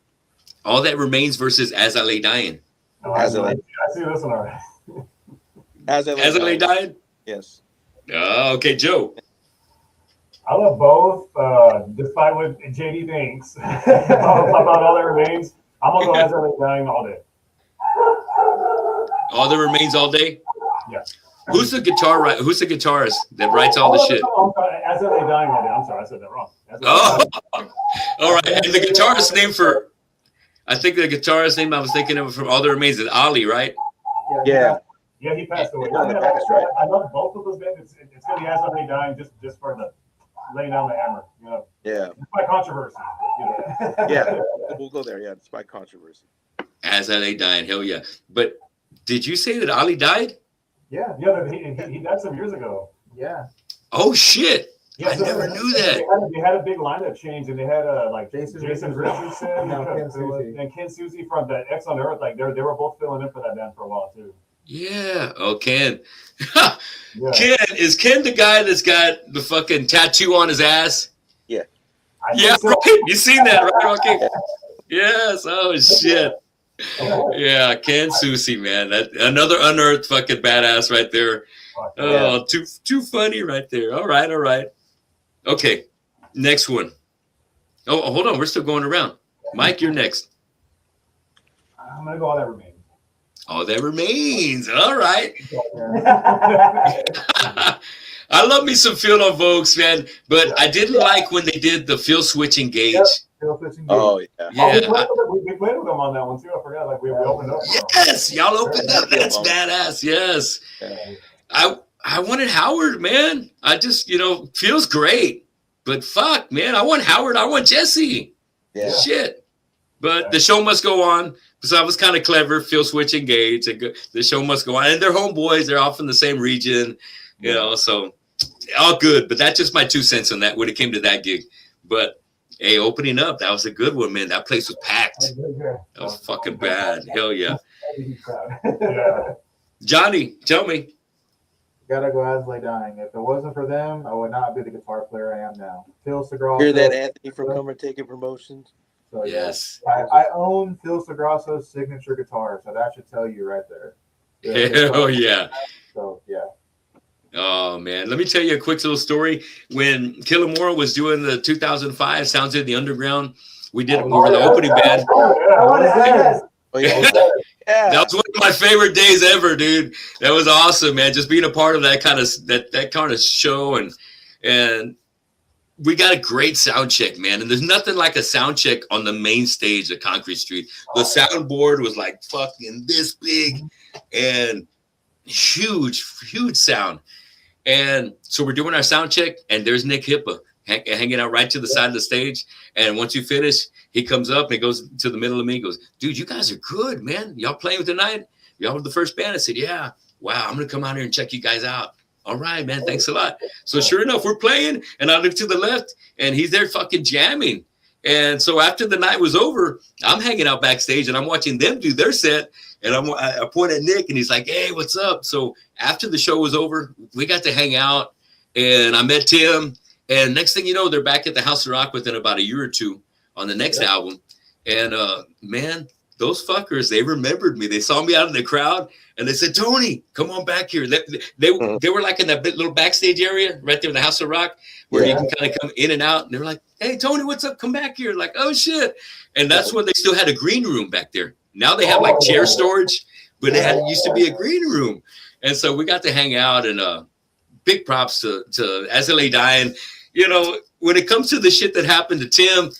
All That Remains versus As I Lay Dying. I see this one already. As I Lay Dying? Yes. Okay, Joe. I love both, despite what JD thinks about All That Remains. I'm gonna go As I Lay Dying all day. All That Remains all day? Yeah. Who's the guitarist that writes all the shit? I'm sorry, As I Lay Dying all day. I'm sorry, I said that wrong. All right. And the guitarist name I think the guitarist name I was thinking of from All That Remains is Ali, right? Yeah. Yeah, he passed away. Yeah, that's right. I love both of those bands. It's gonna be As I Lay Dying just for the laying down the hammer, Yeah. It's by controversy. Yeah. We'll go there. Yeah. It's by controversy. As I Lay Dying, hell yeah. But did you say that Ali died? Yeah. Yeah, he died some years ago. Yeah. Oh shit! Yeah, I never knew that. They had a big lineup change, and they had Jason Richardson Richardson Ken Susie. and Ken Susie from the X on Earth. Like they were both filling in for that band for a while too. Yeah. Oh, Ken. Yeah. Is Ken the guy that's got the fucking tattoo on his ass? I Yeah, think so. right. You seen that, right? Okay. Yes. Oh shit. Yeah, Ken Susi, man. That another unearthed fucking badass right there. Oh, too funny right there. All right. Okay, next one. Oh, hold on. We're still going around. Mike, you're next. I'm gonna go All That Remains. All That Remains. All right. I love me some Phil on Vogues, man. But I didn't like when they did the Phil Switch Engage. Oh yeah. Yeah. We played with them on that one too. I forgot. Like we opened up. Yes, y'all opened up. That's badass. Yes. I wanted Howard, man. I just, feels great. But fuck, man. I want Howard. I want Jesse. Yeah. Shit. But the show must go on. So I was kind of clever. Phil Switch Engage. The show must go on. And they're homeboys. They're off in the same region. So all good. But that's just my 2 cents on that when it came to that gig. But hey, opening up, that was a good one, man. That place was packed. That was fucking bad. Hell yeah. Johnny, tell me. Gotta go Asley Dying. If it wasn't for them, I would not be the guitar player I am now. Phil Segrasso. Hear that, Anthony from Come and Taking Promotions? So, Yes. I own Phil Segrasso's signature guitar, so that should tell you right there. Hell yeah. So yeah. Oh man, let me tell you a quick little story. When Killamora was doing the 2005 Sounds in the Underground, we did we were the opening band. Oh yeah. That was one of my favorite days ever, dude. That was awesome, man. Just being a part of that kind of show, and we got a great sound check, man. And there's nothing like a sound check on the main stage of Concrete Street. The soundboard was like fucking this big and huge sound. And so we're doing our sound check, and there's Nick Hippa hanging out right to the side of the stage. And once you finish, he comes up and he goes to the middle of me. He goes, "Dude, you guys are good, man. Y'all playing tonight? Y'all were the first band." I said, "Yeah." "Wow, I'm gonna come out here and check you guys out." "All right, man. Thanks a lot." So sure enough, we're playing, and I look to the left, and he's there fucking jamming. And so after the night was over, I'm hanging out backstage, and I'm watching them do their set. And I point at Nick, and he's like, "Hey, what's up?" So after the show was over, we got to hang out, and I met Tim. And next thing you know, they're back at the House of Rock within about a year or two on the next album. And man, those fuckers, they remembered me. They saw me out in the crowd, and they said, "Tony, come on back here." They were like in that little backstage area right there in the House of Rock where you can kind of come in and out. And they were like, "Hey, Tony, what's up? Come back here." Like, oh, shit. And that's when they still had a green room back there. Now they have like chair storage, but it used to be a green room. And so we got to hang out, and big props to Asley Dying. When it comes to the shit that happened to Tim,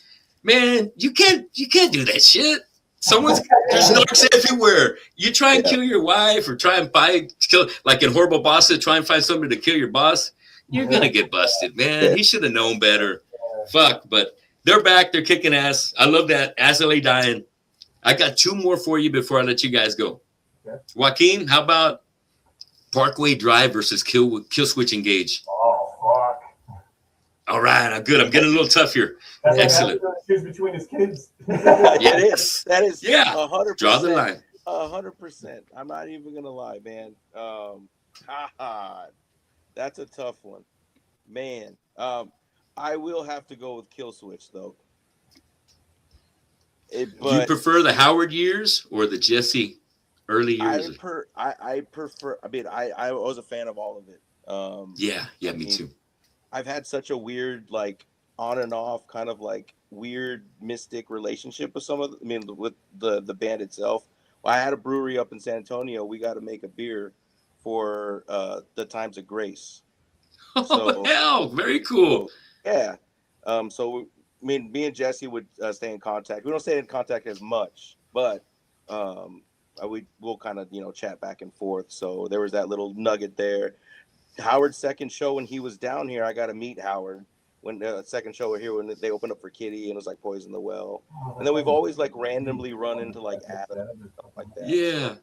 man, you can't do that shit. There's narcs everywhere. You try and kill your wife or try and kill, like in Horrible Bosses, try and find somebody to kill your boss. You're going to get busted, man. He should have known better. Fuck, but they're back. They're kicking ass. I love that. Asley Dying. I got 2 more for you before I let you guys go. Okay. Joaquin, how about Parkway Drive versus Kill Switch Engage? Oh fuck! All right, I'm good. I'm getting a little tough here. That's Excellent. Like choose between his kids. It is. That is. Yeah. 100%. Draw the line. 100%. I'm not even gonna lie, man. That's a tough one, man. I will have to go with Kill Switch though. Do you prefer the Howard years or the Jesse early years? I prefer. I mean, I was a fan of all of it. Yeah, me too. I've had such a weird, like, on and off kind of like weird mystic relationship with with the band itself. Well, I had a brewery up in San Antonio. We got to make a beer for the Times of Grace. Oh, hell, very cool. Yeah. So me and Jesse would stay in contact. We don't stay in contact as much, but we'll kind of chat back and forth. So there was that little nugget there. Howard's second show when he was down here, I got to meet Howard when the second show here when they opened up for Kitty, and it was like Poison the Well. And then we've always like randomly run into like Adam and stuff like that. Yeah.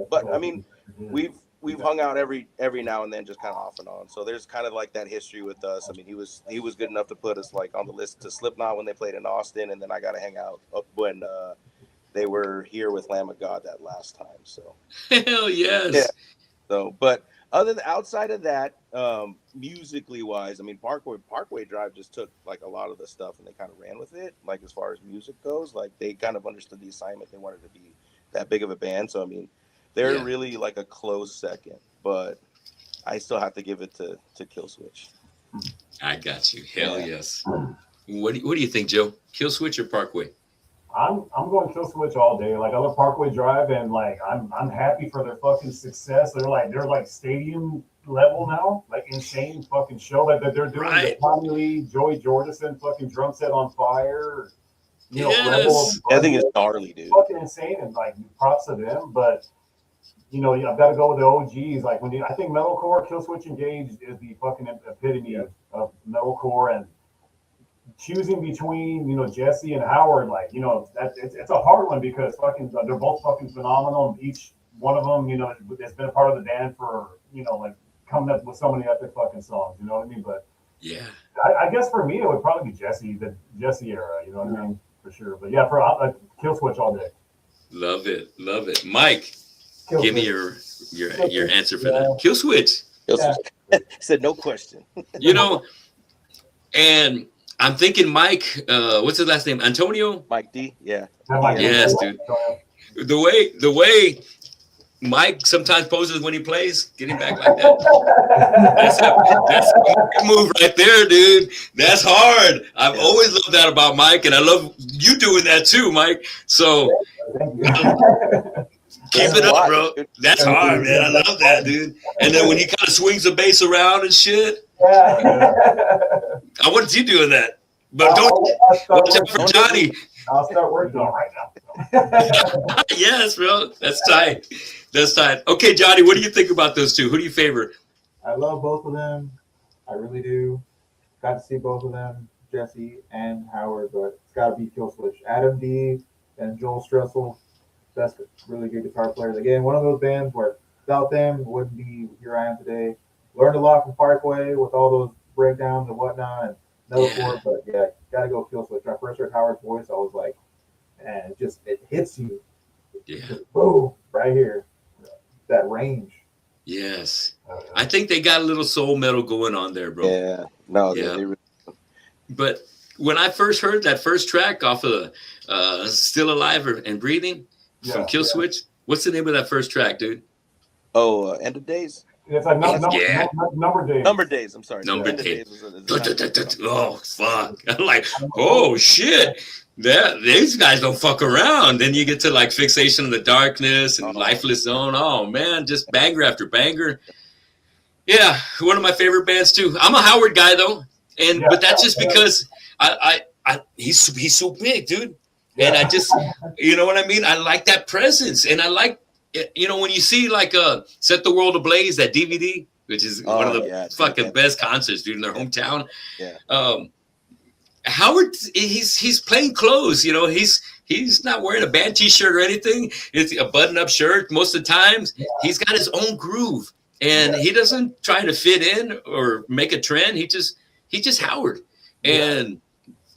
But I mean, we've hung out every now and then, just kind of off and on. So there's kind of like that history with us. I mean, he was good enough to put us like on the list to Slipknot when they played in Austin, and then I got to hang out up when they were here with Lamb of God that last time. So hell yes. Yeah. So, but Other than outside of that, musically wise, I mean, Parkway Drive just took like a lot of the stuff and they kind of ran with it. Like as far as music goes, like they kind of understood the assignment. They wanted to be that big of a band. So I mean, they're really like a close second, but I still have to give it to Killswitch. I got you. Hell yes. What do you think, Joe? Killswitch or Parkway? I'm going Killswitch all day. Like I love Parkway Drive, and like I'm happy for their fucking success. They're like stadium level now, like insane fucking show that they're doing. Right. The Tommy Lee, Joey Jordison fucking drum set on fire. You know, Yes. Rebel, I think it's gnarly, dude. fucking insane, and like props to them. But you know, I've got to go with the OGs. Like I think metalcore, Killswitch Engage is the fucking epitome of metalcore, and choosing between, you know, Jesse and Howard, like, you know, it's a hard one because fucking they're both fucking phenomenal. Each one of them, you know, has been a part of the band for, you know, like coming up with so many epic fucking songs. You know what I mean? But Yeah. I guess for me it would probably be Jesse, the Jesse era. You know what I mean? For sure. But yeah, for Killswitch all day. Love it. Love it. Mike, Killswitch. give me your answer for that. Killswitch. Said no question. You know, and I'm thinking Mike, what's his last name? Antonio? Mike D, yeah. Yes, dude. The way Mike sometimes poses when he plays, getting back like that. That's a move right there, dude. That's hard. I've always loved that about Mike, and I love you doing that too, Mike. So Thank you. keep it up, bro. That's hard, man. I love that, dude. And then when he kind of swings the bass around and shit, I want you doing that. But don't watch out for Johnny. I'll start working on it right now. Yes, bro. That's tight. That's tight. Okay, Johnny, what do you think about those two? Who do you favor? I love both of them. I really do. Got to see both of them, Jesse and Howard, but it's got to be Killswitch. Adam D and Joel Stressel, that's really good guitar players. Again, one of those bands where without them, wouldn't be here I am today. Learned a lot from Parkway with all those breakdowns and whatnot, and metalcore. But yeah, got to go Killswitch. When I first heard Howard's voice, I was like, man, it hits you. Yeah. Just boom, right here. That range. Yes. I think they got a little soul metal going on there, bro. Yeah. No, Yeah. they really, But when I first heard that first track off of Still Alive and Breathing from Killswitch, what's the name of that first track, dude? End of Days? It's like number days. Number Days, I'm sorry. Number End of Days. was a- Oh, fuck. I'm like, oh, shit. These guys don't fuck around. Then you get to like Fixation of the Darkness and Lifeless Zone. Oh, man, just banger after banger. Yeah, one of my favorite bands, too. I'm a Howard guy, though. But that's just because he's so big, dude. And I just, you know what I mean? I like that presence. And I like, you know, when you see like Set the World Ablaze, that DVD, which is one of the fucking best concerts, dude, in their hometown. Yeah. Howard, he's plain clothes, you know, he's not wearing a band t-shirt or anything. It's a button-up shirt most of the times. He's got his own groove, and he doesn't try to fit in or make a trend. He just Howard, and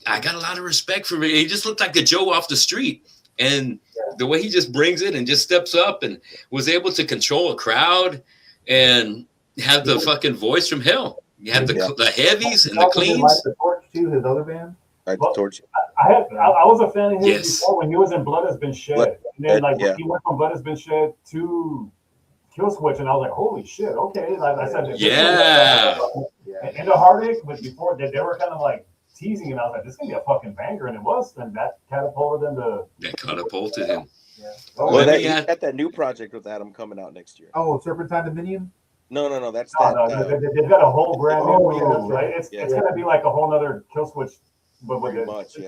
I got a lot of respect for him. He just looked like a Joe off the street, and the way he just brings it and just steps up and was able to control a crowd and have the fucking voice from hell. You have the heavies and the cleans. Like the Torch too, his other band. Right, the Torch. I was a fan of his before when he was in Blood Has Been Shed. And then like when he went from Blood Has Been Shed to Killswitch, and I was like, holy shit, okay. Like I said, and the Heartache, but before they were kind of like teasing, and I was like, this is gonna be a fucking banger, and it was, and that catapulted him to. That catapulted him. Yeah. Well, he got that new project with Adam coming out next year. Oh, Serpentine Dominion. No, that's they've got a whole brand new. Right? It's gonna be like a whole other Killswitch, but with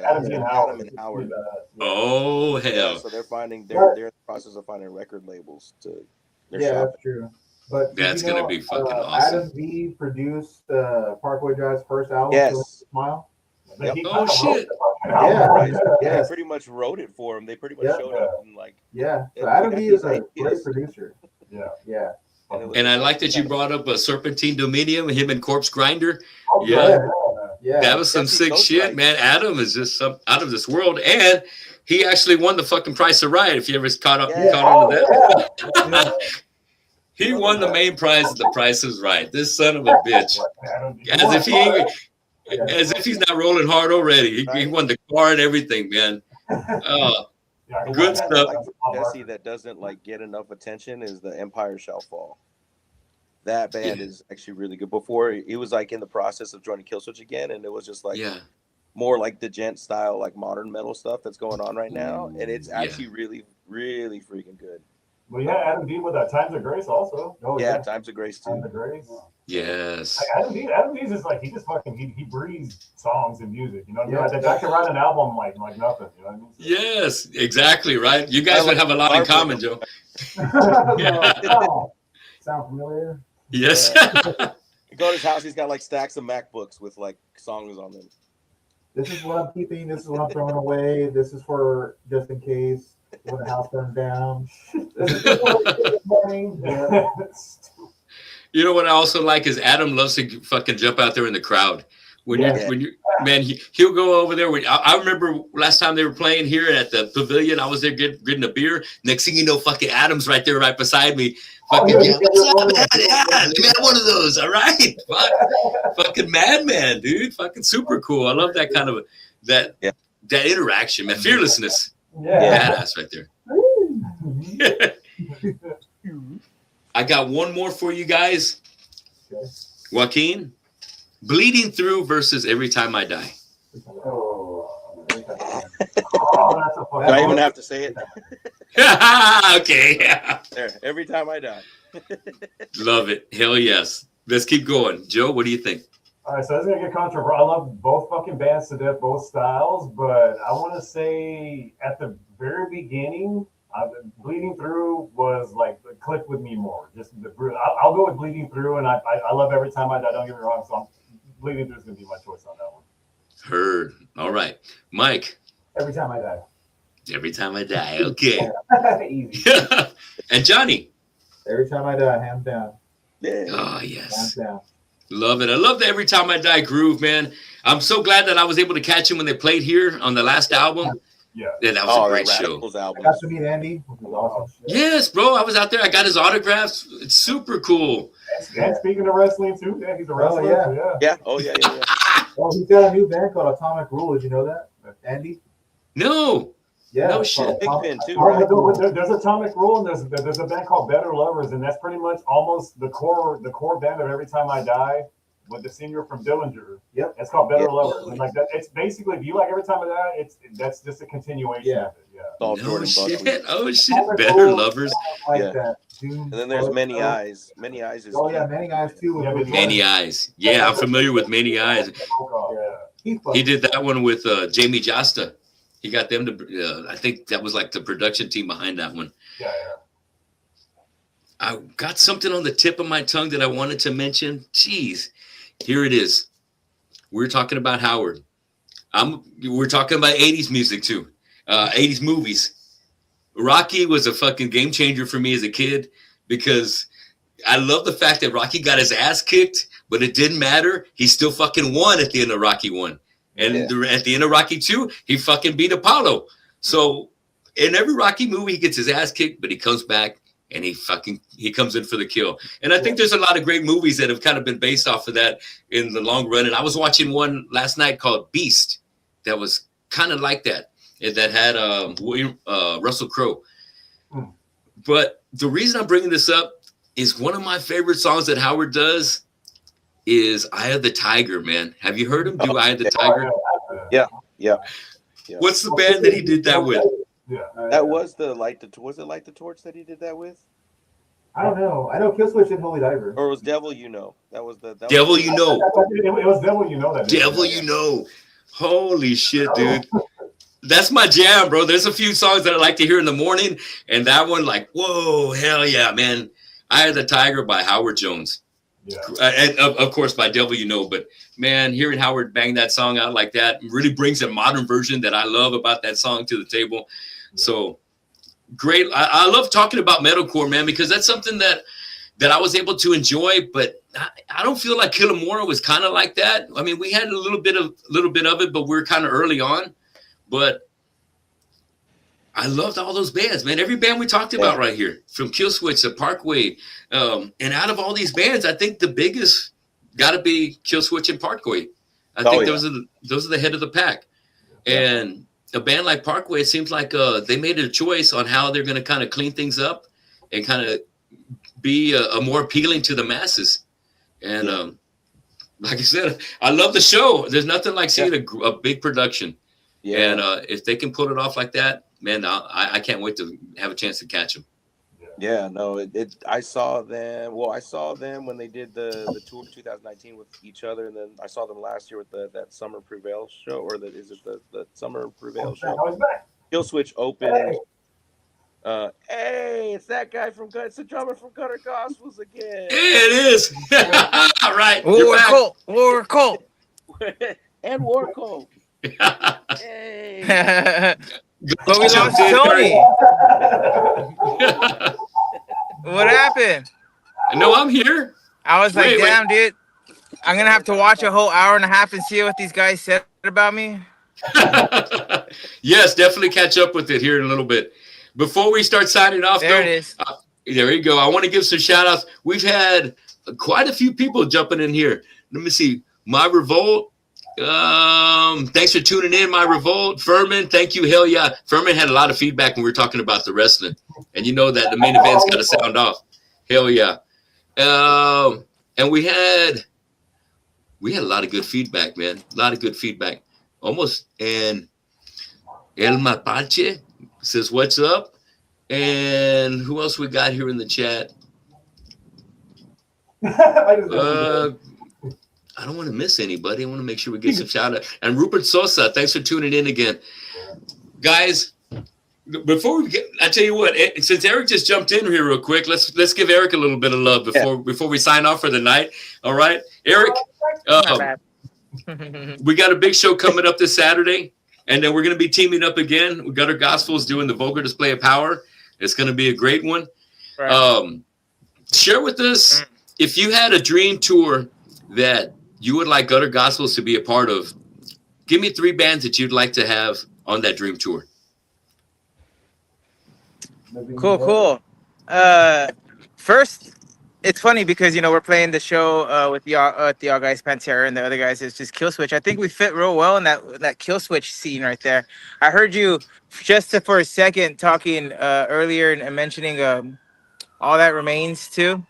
Adam and Howard. Oh hell! Yeah, so they're in the process of finding record labels to. That's true. But that's gonna be fucking awesome. Adam V produced Parkway Drive's first album. Yes. Smile. Yep. Oh shit! Yeah, They pretty much wrote it for him. They pretty much showed up and like. Yeah. So Adam V is a great producer. Yeah. And I like that you brought up a Serpentine Dominion, him and Corpse Grinder. Yeah. That was some sick shit, man. Adam is just some out of this world, and he actually won the fucking Price of Right. If you ever caught on to that, He won the main prize of The Price is Right. This son of a bitch. As if he's not rolling hard already. He won the car and everything, man. Good stuff. Jesse, that doesn't like get enough attention is The Empire Shall Fall. That band is actually really good. Before he was like in the process of joining Killswitch again, and it was just like more like the gent style, like modern metal stuff that's going on right now, and it's actually really, really freaking good. Well, yeah, Adam D with that Times of Grace also. Oh, Yeah, Times of Grace too. Times of Grace. Yes. Like, Adam D's is like he just fucking he breathes songs and music. You know what I mean? Like, that guy can write an album like nothing. You know what I mean? Yes, exactly right. You guys would have a lot in common, Joe. Sound familiar? Yes. You go to his house, he's got like stacks of MacBooks with like songs on them. This is what I'm keeping. This is what I'm throwing away. This is for just in case when the house burns down. You know what I also like is Adam loves to fucking jump out there in the crowd. When you man, he'll go over there. I remember last time they were playing here at the pavilion. I was there getting a beer. Next thing you know, fucking Adam's right there, right beside me. Fucking let me have one of those. All right, fucking madman, dude. Fucking super cool. I love that kind of that interaction, man. Fearlessness, badass right there. I got one more for you guys, Joaquin. Bleeding Through versus Every Time I Die. Do I even have to say it? Okay, yeah. There, Every Time I Die. Love it. Hell yes. Let's keep going. Joe, what do you think? All right, so this is gonna get controversial. I love both fucking bands to death, both styles, but I want to say at the very beginning, Bleeding Through was like clicked with me more. Just I'll go with Bleeding Through, and I love Every Time I Die. Don't get me wrong, so Bleeding Through is gonna be my choice on that one. Heard. All right, Mike. Every Time I Die. Every Time I Die. Okay. Easy. And Johnny. Every Time I Die, hands down. Yeah. Oh Hands yes. down. Love it. I love the Every Time I Die groove, man. I'm so glad that I was able to catch him when they played here on the last album. Yeah. Yeah, that was a great show. I got to meet Andy, which was awesome. Yes, bro. I was out there. I got his autographs. It's super cool. And speaking of wrestling too, yeah, he's a wrestler. Yeah. Oh yeah. Oh, he's got a new band called Atomic Rule. Did you know that, Andy? No. Yeah. No shit. Big fan too, Oh, right? there's Atomic Rule, and there's a band called Better Lovers, and that's pretty much almost the core band of Every Time I Die, with the singer from Dillinger. Yep. It's called Better Lovers, and like that. It's basically, if you like Every Time I Die, that's just a continuation of it. Yeah. All No Jordan shit. Buckley. Oh shit. Better Lovers. Like Yeah. that. Doom And then there's Many Photo. Eyes. Many Eyes is Oh yeah, Many Eyes too. Yeah, Many Eyes. Yeah, I'm familiar with Many Eyes. Yeah. He did that one with Jamie Jasta. He got them to. I think that was like the production team behind that one. Yeah. I got something on the tip of my tongue that I wanted to mention. Jeez, here it is. We're talking about Howard. We're talking about 80s music too. 80s movies. Rocky was a fucking game changer for me as a kid because I love the fact that Rocky got his ass kicked, but it didn't matter. He still fucking won at the end of Rocky 1. And at the end of Rocky 2, he fucking beat Apollo. So in every Rocky movie, he gets his ass kicked, but he comes back and he comes in for the kill. And I think there's a lot of great movies that have kind of been based off of that in the long run. And I was watching one last night called Beast that was kind of like that. That had Russell Crowe. But the reason I'm bringing this up is one of my favorite songs that Howard does is Eye of the Tiger, man. Have you heard him do Eye of the Tiger? Yeah. What's the band that he did that with? That was was it Light the Torch that he did that with? I don't know. I know Killswitch and Holy Diver. Or was Devil You Know? That was Devil You Know. It was Devil You Know that. Devil You Know. Holy shit, dude. That's my jam, bro. There's a few songs that I like to hear in the morning, and that one, like, whoa, hell yeah, man. Eye of the Tiger by Howard Jones. Yeah. And of course by Devil You Know, but man, hearing Howard bang that song out like that really brings a modern version that I love about that song to the table. So great. I love talking about metalcore, man, because that's something that I was able to enjoy, but I don't feel like Killamora was kind of like that. I mean, we had a little bit of it, but we're kind of early on. But I loved all those bands, man. Every band we talked about right here, from Killswitch to Parkway, and out of all these bands, I think the biggest got to be Killswitch and Parkway. I think those are the head of the pack. And a band like Parkway, it seems like they made a choice on how they're going to kind of clean things up and kind of be a more appealing to the masses. And like I said, I love the show. There's nothing like seeing a big production. Yeah. And if they can pull it off like that, man, I can't wait to have a chance to catch them. Yeah, no, I saw them. Well, I saw them when they did the tour 2019 with each other, and then I saw them last year with that Summer Prevail show, or the Summer Prevail show? Killswitch opened. Hey, it's that guy from it's the drummer from Gutter Gospels again. Hey, it is. All right. War Cult. And War Cult. Hey. But we lost Tony. What happened? No, I'm here. I was like, damn, dude. I'm going to have to watch a whole hour and a half and see what these guys said about me. Yes, definitely catch up with it here in a little bit. Before we start signing off, there it is. There you go. I want to give some shout outs. We've had quite a few people jumping in here. Let me see. My Revolt. Thanks for tuning in, My Revolt. Furman, thank you. Hell yeah. Furman had a lot of feedback when we were talking about the wrestling. And you know that the main event's got to sound off. Hell yeah. And we had a lot of good feedback, man. A lot of good feedback. Almost. And El Mapache says, what's up? And who else we got here in the chat? I don't want to miss anybody. I want to make sure we get some shout out. And Rupert Sosa, thanks for tuning in again. Guys, before we get, I tell you what, since Eric just jumped in here real quick, let's give Eric a little bit of love before we sign off for the night. All right, Eric, we got a big show coming up this Saturday, and then we're going to be teaming up again. We got our Gospels doing the Vulgar Display of Power. It's going to be a great one. Right. Share with us if you had a dream tour that you would like Gutter Gospels to be a part of. Give me 3 bands that you'd like to have on that dream tour. Cool. First, it's funny because, we're playing the show with y'all guys, Pantera, and the other guys is just Killswitch. I think we fit real well in that Killswitch scene right there. I heard you just for a second talking earlier and mentioning All That Remains too.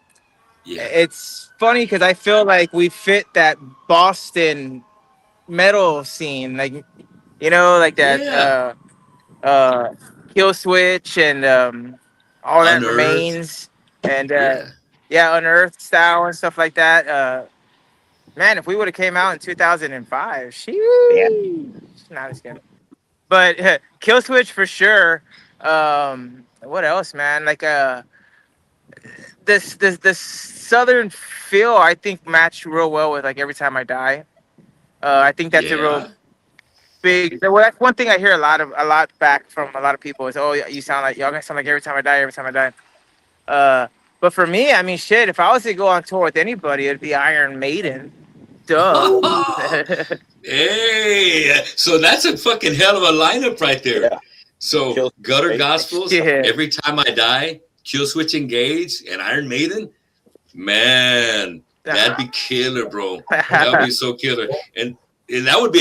Yeah. It's funny because I feel like we fit that Boston metal scene, like that Killswitch and All That Remains and Unearthed style and stuff like that. Man, if we would have came out in 2005, not as good. But Killswitch for sure. What else, man? Like this southern feel, I think matched real well with like Every Time I Die. I think that's a real big. Well, that's one thing I hear a lot back from a lot of people is, oh, y'all guys sound like Every Time I Die, Every Time I Die. But for me, I mean, shit, if I was to go on tour with anybody, it'd be Iron Maiden. Duh. Hey, so that's a fucking hell of a lineup right there. Yeah. So Gutter Gospels, Every Time I Die, Killswitch Engage, and Iron Maiden. Man, that'd be killer, bro. That'd be so killer. And that would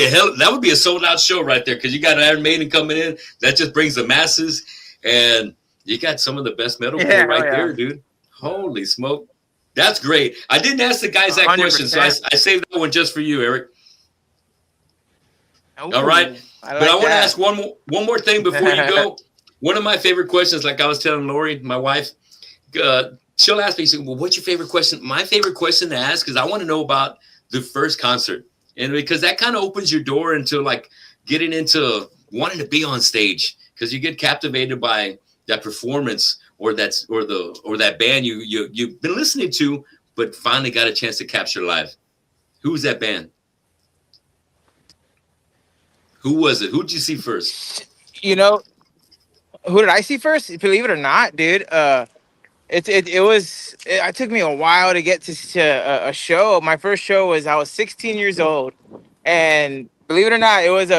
be a sold out show right there, because you got Iron Maiden coming in. That just brings the masses, and you got some of the best metal there, dude. Holy smoke. That's great. I didn't ask the guys that 100%. Question, so I saved that one just for you, Eric. Ooh, all right. I want to ask one more thing before you go. One of my favorite questions, like I was telling Lori, my wife, she'll ask me, she said, well, what's your favorite question? My favorite question to ask is I want to know about the first concert. And because that kind of opens your door into like getting into wanting to be on stage, because you get captivated by that performance or that band you've been listening to, but finally got a chance to capture live. Who was that band? Who was it? Who did you see first? Who did I see first? Believe it or not, dude. It took me a while to get to a show. My first show I was 16 years old, and believe it or not, it was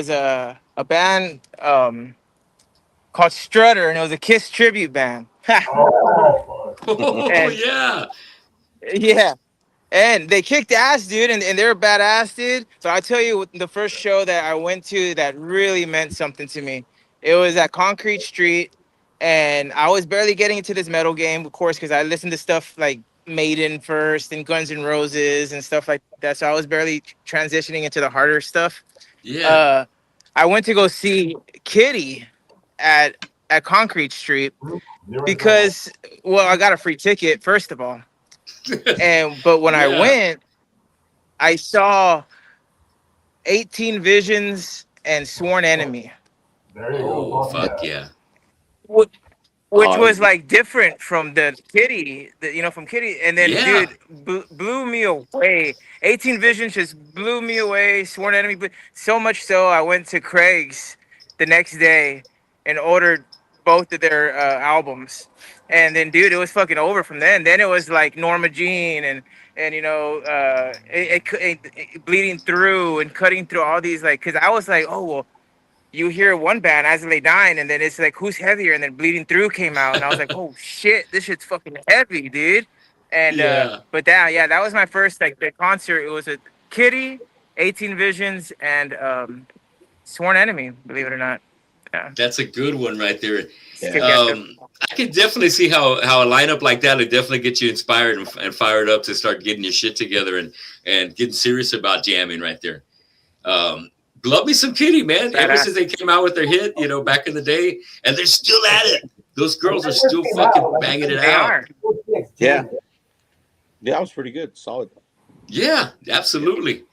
a band called Strutter, and it was a Kiss tribute band. Oh, fuck. Oh And- yeah. Yeah. And they kicked ass, dude, and they were badass, dude. So I tell you, the first show that I went to that really meant something to me, it was at Concrete Street, and I was barely getting into this metal game, of course, because I listened to stuff like Maiden first and Guns N' Roses and stuff like that. So I was barely transitioning into the harder stuff. Yeah. I went to go see Kitty at Concrete Street because, well, I got a free ticket, first of all. But when I Yeah. went, I saw 18 Visions and Sworn Enemy, There you go. Oh fuck yeah. which Oh, was like different from the Kitty, from Kitty. And then, Yeah. dude, blew me away. 18 Visions just blew me away. Sworn Enemy, but so much so, I went to Craig's the next day and ordered both of their albums. And then, dude, it was fucking over from then. Then it was like Norma Jean and Bleeding Through and Cutting Through, all these, like, because I was like, oh, well, you hear one band, As I Lay Dying, and then it's like, who's heavier? And then Bleeding Through came out, and I was like, oh shit, this shit's fucking heavy, dude. And Yeah. but that was my first like big concert. It was a Kitty, 18 Visions, and Sworn Enemy, believe it or not. That's a good one right there. Yeah. I could definitely see how a lineup like that would definitely get you inspired and fired up to start getting your shit together and getting serious about jamming right there. Love me some Kitty, man. Ever Badass. since they came out with their hit, back in the day, and they're still at it. Those girls are still fucking banging it They out. are. Yeah. Yeah, that was pretty good. Solid. Yeah, absolutely.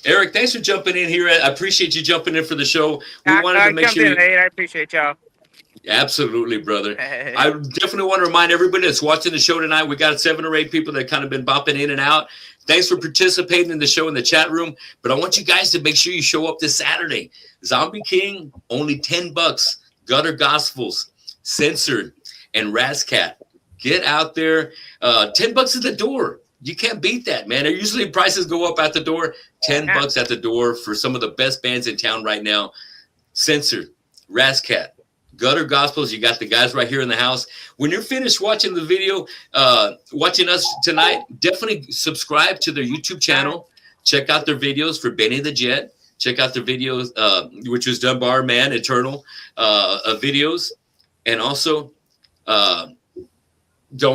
Eric, thanks for jumping in here. I appreciate you jumping in for the show. We wanted I to make jumped sure in late. I appreciate y'all. Absolutely, brother. I definitely want to remind everybody that's watching the show tonight, we got 7 or 8 people that kind of been bopping in and out. Thanks for participating in the show in the chat room. But I want you guys to make sure you show up this Saturday. Zombie King, only $10. Gutter Gospels, Censored, and Razcat. Get out there. $10 at the door. You can't beat that, man. Usually prices go up at the door. $10 at the door for some of the best bands in town right now. Censored, Razcat, Gutter Gospels. You got the guys right here in the house. When you're finished watching the video, watching us tonight, definitely subscribe to their YouTube channel. Check out their videos for Benny the Jet. Check out their videos, which was done by our man, Eternal, videos. And also, don't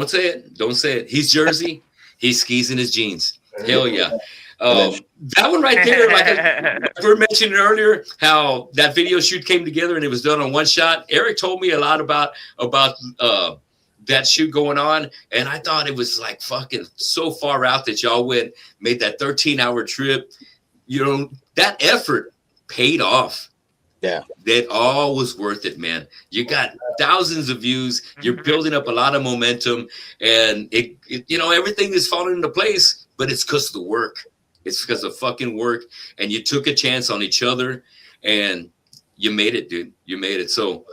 say it. Don't say it. He's Jersey. He skis in his jeans. Hell yeah. That one right there, like we were mentioning earlier, how that video shoot came together and it was done on one shot. Eric told me a lot about that shoot going on, and I thought it was like fucking so far out that y'all made that 13-hour trip. That effort paid off. Yeah. That all was worth it, man. You got thousands of views. You're building up a lot of momentum, and it everything is falling into place, but it's because of the work. It's because of fucking work, and you took a chance on each other, and you made it, dude. You made it. So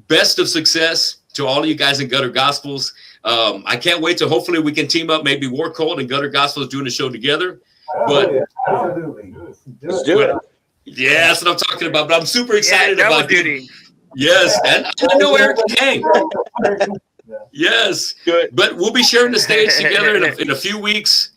best of success to all of you guys in Gutter Gospels. I can't wait to hopefully we can team up, maybe War Cold and Gutter Gospels doing a show together. But Absolutely. Let's do it. yeah, that's what I'm talking about. But I'm super excited double about duty. Yes, and I know Eric can hang. Yes, Good. but we'll be sharing the stage together in a few weeks.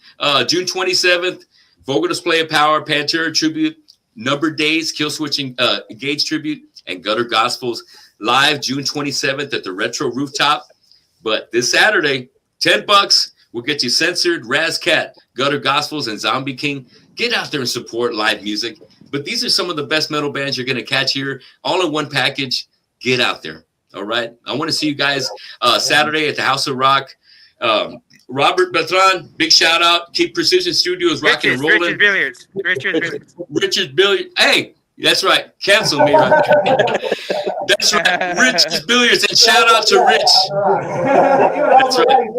June 27th, Vogel Display of Power, Pantera Tribute, Numbered Days, Kill Switching, Gage Tribute, and Gutter Gospels live June 27th at the Retro Rooftop. But this Saturday, $10. We'll get you Censored, Razcat, Gutter Gospels, and Zombie King. Get out there and support live music. But these are some of the best metal bands you're going to catch here, all in one package. Get out there. All right. I want to see you guys Saturday at the House of Rock. Robert Bertrand, big shout out. Keep Precision Studios rocking and rolling. Richard Billiards. Richard Billiards. Hey, that's right. Cancel me right there. That's right. Richard Billiards. And shout out to Rich. That's right.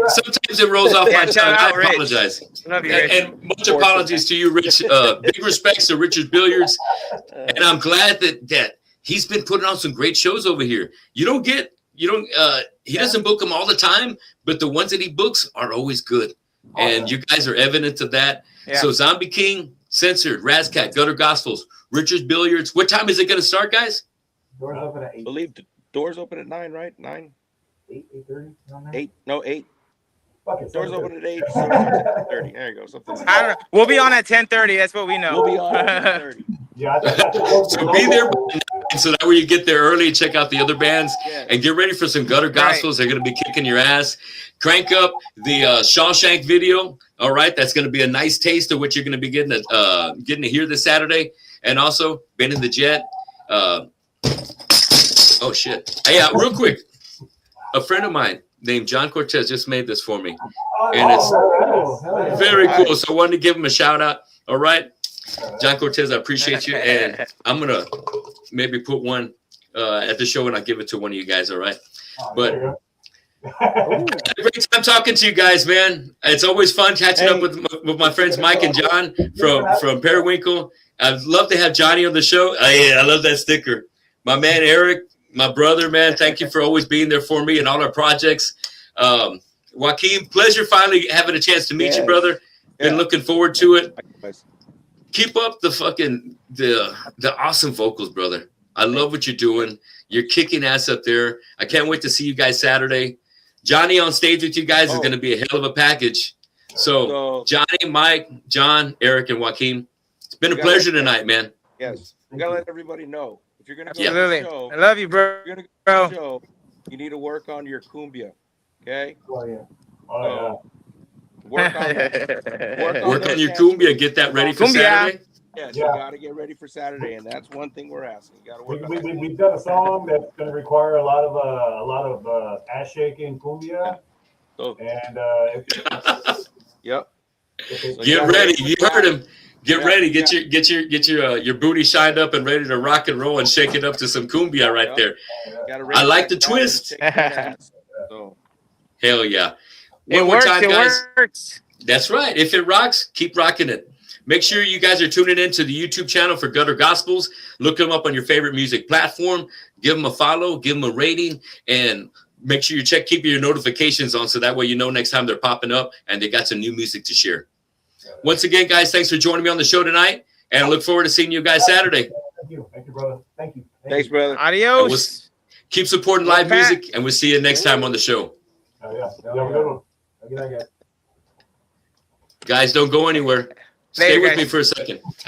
Sometimes it rolls off my tongue. shout I out, Rich. apologize. Love you, Rich. And much apologies to you, Rich. Big respects to Richard Billiards. And I'm glad that he's been putting on some great shows over here. He doesn't book them all the time, but the ones that he books are always good. And you guys are evidence of that. Yeah. So Zombie King, Censored, Razcat, Gutter Gospels, Richard Billiards. What time is it going to start, guys? Doors open at 8. believe the doors open at 9, right? 9, 8:30. 8, no 8. Fuck it. Doors 7:30. open at 8. 30. There you go. Something. Like I don't know. We'll be on at 10:30. That's what we know. We'll be on at 30. Yeah, I think So be there, so that way you get there early and check out the other bands Yeah. and get ready for some gutter gospels. They're going to be kicking your ass. Crank up the Shawshank video. All right, that's going to be a nice taste of what you're going to be getting to hear this Saturday. And also, Ben in the Jet. Oh shit! Hey, real quick, a friend of mine named John Cortez just made this for me, and it's hell yeah. very cool. So I wanted to give him a shout out. All right, John Cortez, I appreciate you, and I'm gonna maybe put one at the show and I'll give it to one of you guys. All right, but. Great time talking to you guys, man. It's always fun catching up with my friends Mike and John from Periwinkle. I'd love to have Johnny on the show. I love that sticker. My man Eric, my brother, man. Thank you for always being there for me and all our projects. Joaquin, pleasure finally having a chance to meet you, brother. Been looking forward to it. Keep up the fucking the awesome vocals, brother. I love what you're doing. You're kicking ass up there. I can't wait to see you guys Saturday. Johnny on stage with you guys is going to be a hell of a package. So Johnny, Mike, John, Eric, and Joaquin, it's been a pleasure tonight, man. Yes. We got to let everybody know. If you're going to go Absolutely. to the show, I love you, bro. if you're going to go to the show, you need to work on your cumbia. Okay? Oh, yeah. Oh, Work on that. Work on your cumbia. Get that ready for Cumbia. Saturday. Yes, Yeah. you got to get ready for Saturday, and that's one thing we're asking. You got to work on that. We've done a song that's going to require a lot of ass shaking cumbia, So, and yep. Get ready. You heard him. Get ready. Get your booty shined up and ready to rock and roll and shake it up to some cumbia right there. I like the twist. So, Hell yeah. It One more works. time, It guys. works. That's right. If it rocks, keep rocking it. Make sure you guys are tuning into the YouTube channel for Gutter Gospels. Look them up on your favorite music platform. Give them a follow, give them a rating, and make sure you keep your notifications on so that way you know next time they're popping up and they got some new music to share. Once again, guys, thanks for joining me on the show tonight, and I look forward to seeing you guys Saturday. thank you, brother. Thank you. thanks, brother. Adios. Keep supporting live music, and we'll see you next time on the show. Oh, yeah. You have a good one. Good night, guys. Guys, don't go anywhere. Stay Later, with guys. me for a second.